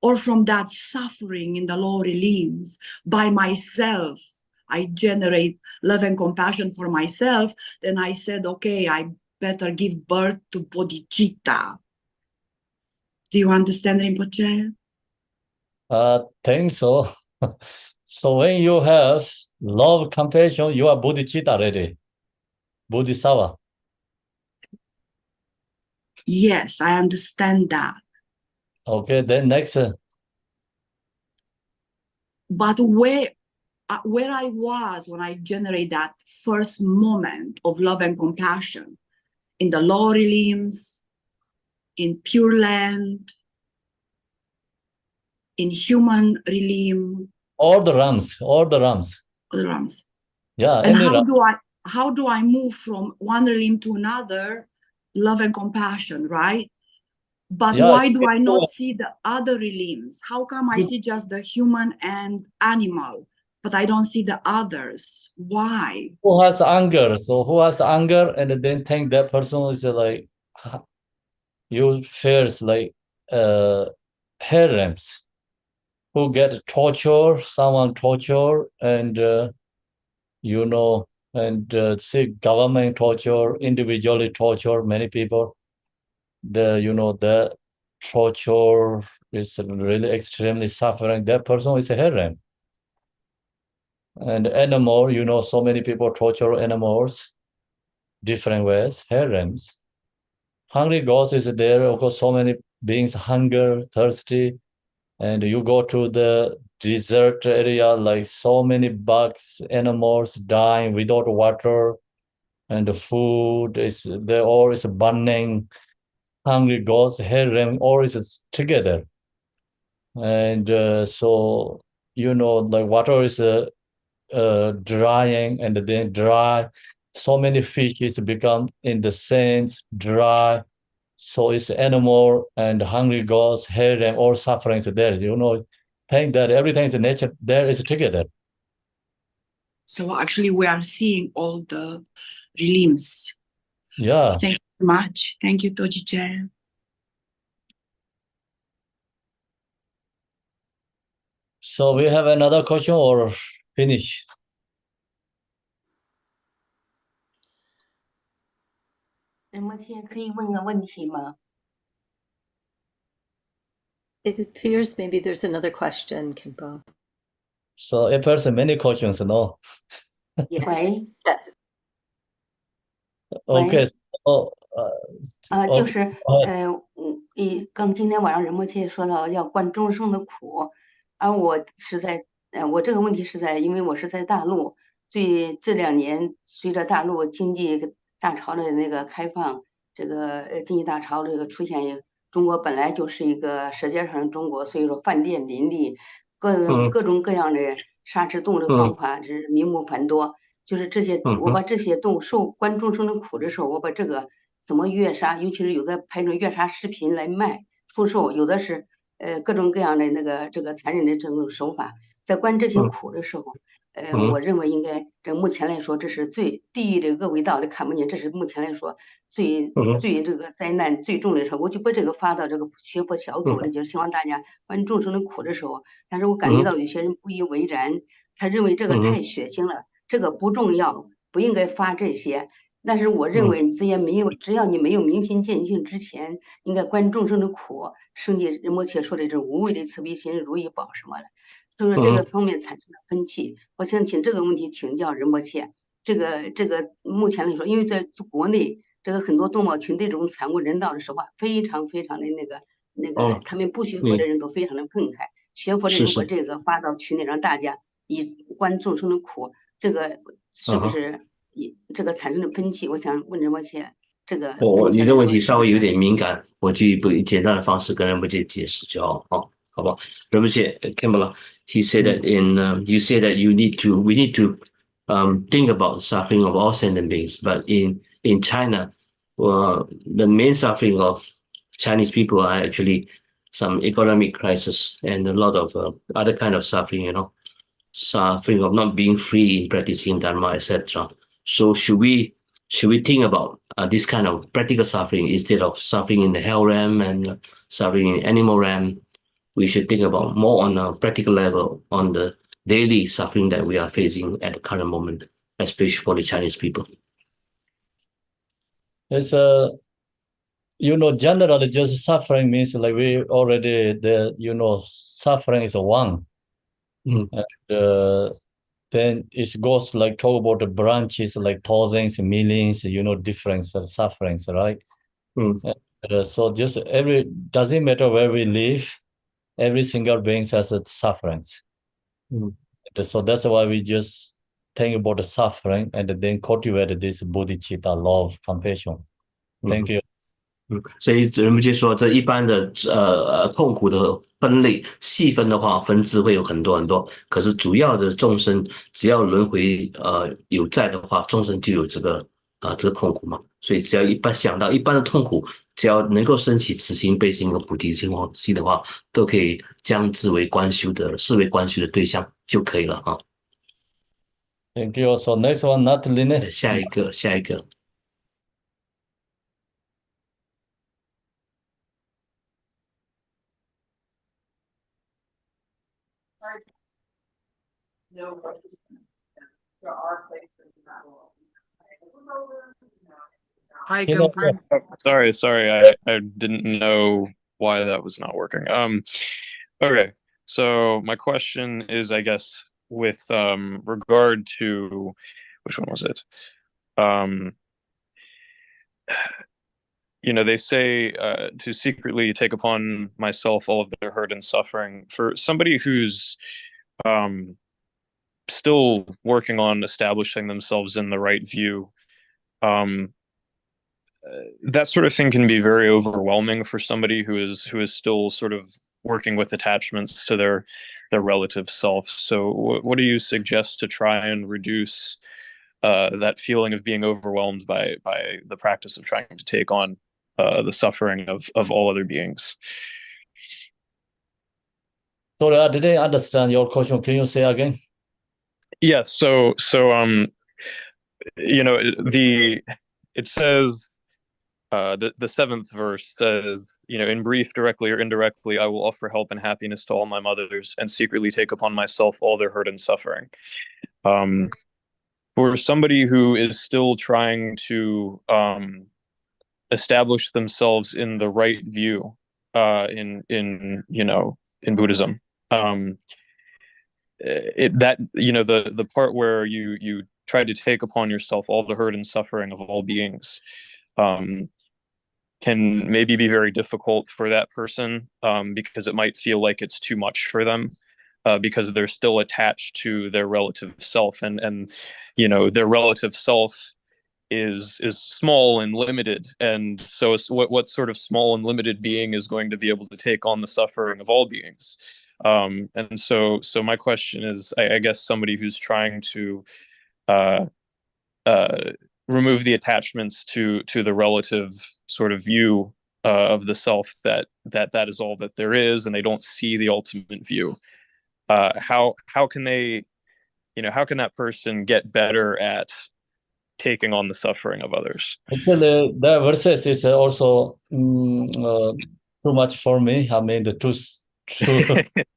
or from that suffering in the lower limbs by myself, I generate love and compassion for myself, then I said, okay, I better give birth to bodhicitta. Do you understand, Rinpoche? Think so. So when you have love, compassion, you are bodhicitta already. Bodhisattva. Yes, I understand that. Okay, then next. But where I was when I generate that first moment of love and compassion in the lower limbs, in Pure Land, in human realm, All the realms, all the realms. the realms. Yeah, And any realm. how do I move from one realm to another? Love and compassion, right? But Yeah, why you do can I do not it. see the other realms? How come I You- see just the human and animal, but I don't see the others? Why? Who has anger? So who has anger and then think that person is like, you fears like harems who get torture, someone torture, and you know, and see government torture, individually torture many people. The torture is really extremely suffering. That person is a harem. And animal, so many people torture animals different ways, harems. Hungry ghost is there, of course, so many beings hunger, thirsty, and you go to the desert area, like so many bugs, animals dying without water, and the food is there, all is burning. Hungry ghost, harem, all is together. And so, like water is drying and then dry. So many fishes become in the sands, dry. So it's animal and hungry ghosts, harem, all sufferings there. Think that everything is nature there is together. So actually we are seeing all the realms. Yeah. Thank you very much. Thank you, Toji-chan. So we have another question or finish? It appears maybe there's another question, Kimpo. So a person, many questions, no? Yes. 喂 Yes. Okay. So, 就 okay. 是今天晚上仁波切说到要观众生的苦，而我是在我这个问题是在，因为我是在大陆，这2年随着大陆经济大潮的那个开放，这个经济大潮这个出现，中国本来就是一个舌尖上的中国，所以说饭店林立，各种各样的杀吃动物的方法是名目繁多。就是这些，我把这些动物受观众生的苦的时候，我把这个怎么虐杀，尤其是有的拍成虐杀视频来卖出售，有的是各种各样的这个残忍的这种手法，在观这些苦的时候，我认为应该目前来说这是最地狱的恶鬼道的看不见，这是目前来说最这个灾难最重的时候，我就把这个发到这个学佛小组里，就是希望大家观众生的苦的时候，但是我感觉到有些人不以为然，他认为这个太血腥了。这个不重要，不应该发这些。但是我认为，只要你没有明心见性之前，应该观众生的苦。圣经仁波切说的这种无畏的慈悲心，如意宝什么的，所以说这个方面产生了分歧。我想请这个问题请教仁波切。这个目前来说，因为在国内，这个很多动保群对这种惨无人道的手法非常非常的那个，他们不学佛的人都非常的愤慨，学佛的人把这个发到群里，让大家以观众生的苦。这个是不是这个产生的分歧？我想问仁波切，这个你的问题稍微有点敏感，我就以简单的方式跟仁波切解释就好，好吧？仁波切 Kamala, he said that you say that we need to think about suffering of all sentient beings, but in China, the main suffering of Chinese people are actually some economic crisis and a lot of other kind of suffering, suffering of not being free in practicing Dharma, etc. So should we think about this kind of practical suffering instead of suffering in the hell realm and suffering in animal realm? we should think about more on a practical level on the daily suffering that we are facing at the current moment, especially for the Chinese people. It's generally just suffering means like we already suffering is one. Mm. And then it goes like talk about the branches like thousands, millions, different sufferings, right? Mm. So just doesn't matter where we live, every single being has its sufferings. Mm. So that's why we just think about the suffering and then cultivate this bodhicitta, love, compassion. Thank you. 所以人们就说，这一般的痛苦的分类细分的话，分支会有很多很多。可是主要的众生，只要轮回有在的话，众生就有这个痛苦嘛。所以只要想到一般的痛苦，只要能够升起慈心、悲心和菩提心的话，都可以将之为视为观修的对象就可以了啊。Thank you. So next one, Natalie. 下一个。No, there are places that will. Hi, You Sorry, I didn't know why that was not working. Okay, so my question is, I guess, with regard to which one was it? They say to secretly take upon myself all of their hurt and suffering. For somebody who's still working on establishing themselves in the right view, that sort of thing can be very overwhelming for somebody who is still sort of working with attachments to their relative self. So what do you suggest to try and reduce that feeling of being overwhelmed by the practice of trying to take on the suffering of all other beings? Sorry, I didn't understand your question. Can you say again? Yes. So it says the seventh verse says, in brief, directly or indirectly, I will offer help and happiness to all my mothers and secretly take upon myself all their hurt and suffering. For somebody who is still trying to establish themselves in the right view in Buddhism, the part where you try to take upon yourself all the hurt and suffering of all beings can maybe be very difficult for that person because it might feel like it's too much for them because they're still attached to their relative self, and their relative self is small and limited, and so what sort of small and limited being is going to be able to take on the suffering of all beings? And so my question is, I guess somebody who's trying to remove the attachments to the relative sort of view of the self that is all that there is, and they don't see the ultimate view. How can they, how can that person get better at taking on the suffering of others? Actually, the verses is also too much for me. I mean, the too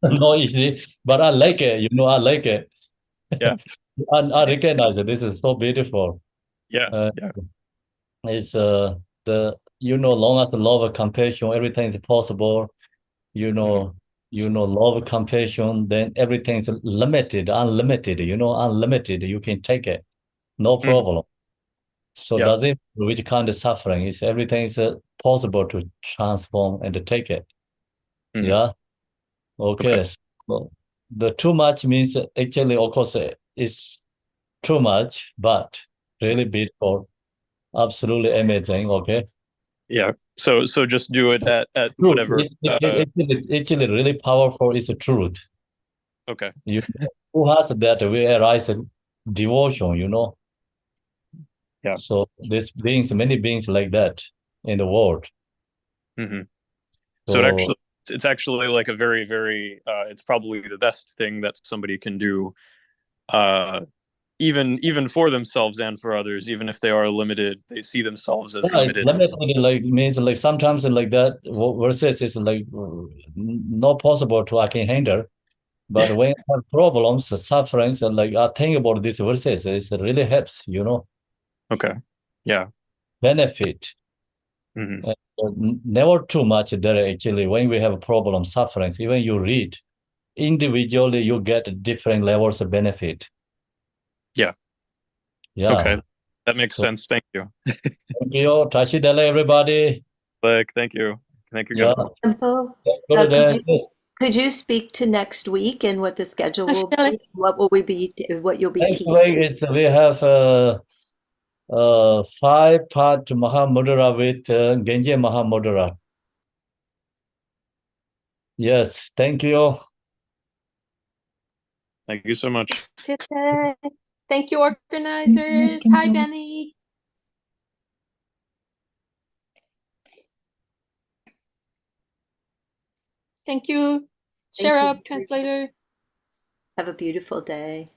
not easy, but I like it. I like it. Yeah. I recognize it. This is so beautiful. Yeah. It's long as love and compassion, everything is possible. Love, compassion, then everything is limited, unlimited. Unlimited. You can take it, no problem. So Yeah. does it which kind of suffering is everything is possible to transform and to take it? Yeah. Okay. So the too much means actually, of course, it's too much, but really beautiful, absolutely amazing. Okay. Yeah. So just do it at Truth. whatever. Actually, really powerful is the truth. Okay. Who has that? We arise devotion. Yeah. So there's many beings like that in the world. Mm-hmm. So it's actually like a very, very, it's probably the best thing that somebody can do, even for themselves and for others, even if they are limited, they see themselves as Right, limited. limited like means like sometimes like that versus is like not possible to I can handle. But when you have problems, sufferings, and like I think about this verses, it really helps, Okay. Yeah. benefit. Mhm. Never too much there actually. When we have problem, sufferings, even you read individually, you get different levels of benefit. Yeah. Yeah. Okay. That makes So, sense. Thank you. thank you. Tashidele, everybody. Thank you. Thank you, Yeah. Kempo. Tempo, Good day. could you speak to next week and what the schedule will Shelley? be? What will we be, what you'll be Next week teaching? we have 5-part Mahamudra with Genji Mahamudra. Yes, thank you. Thank you so much. Thank you, organizers. Hi, Benny. Thank you, Thank you. Sheriff, translator. Have a beautiful day.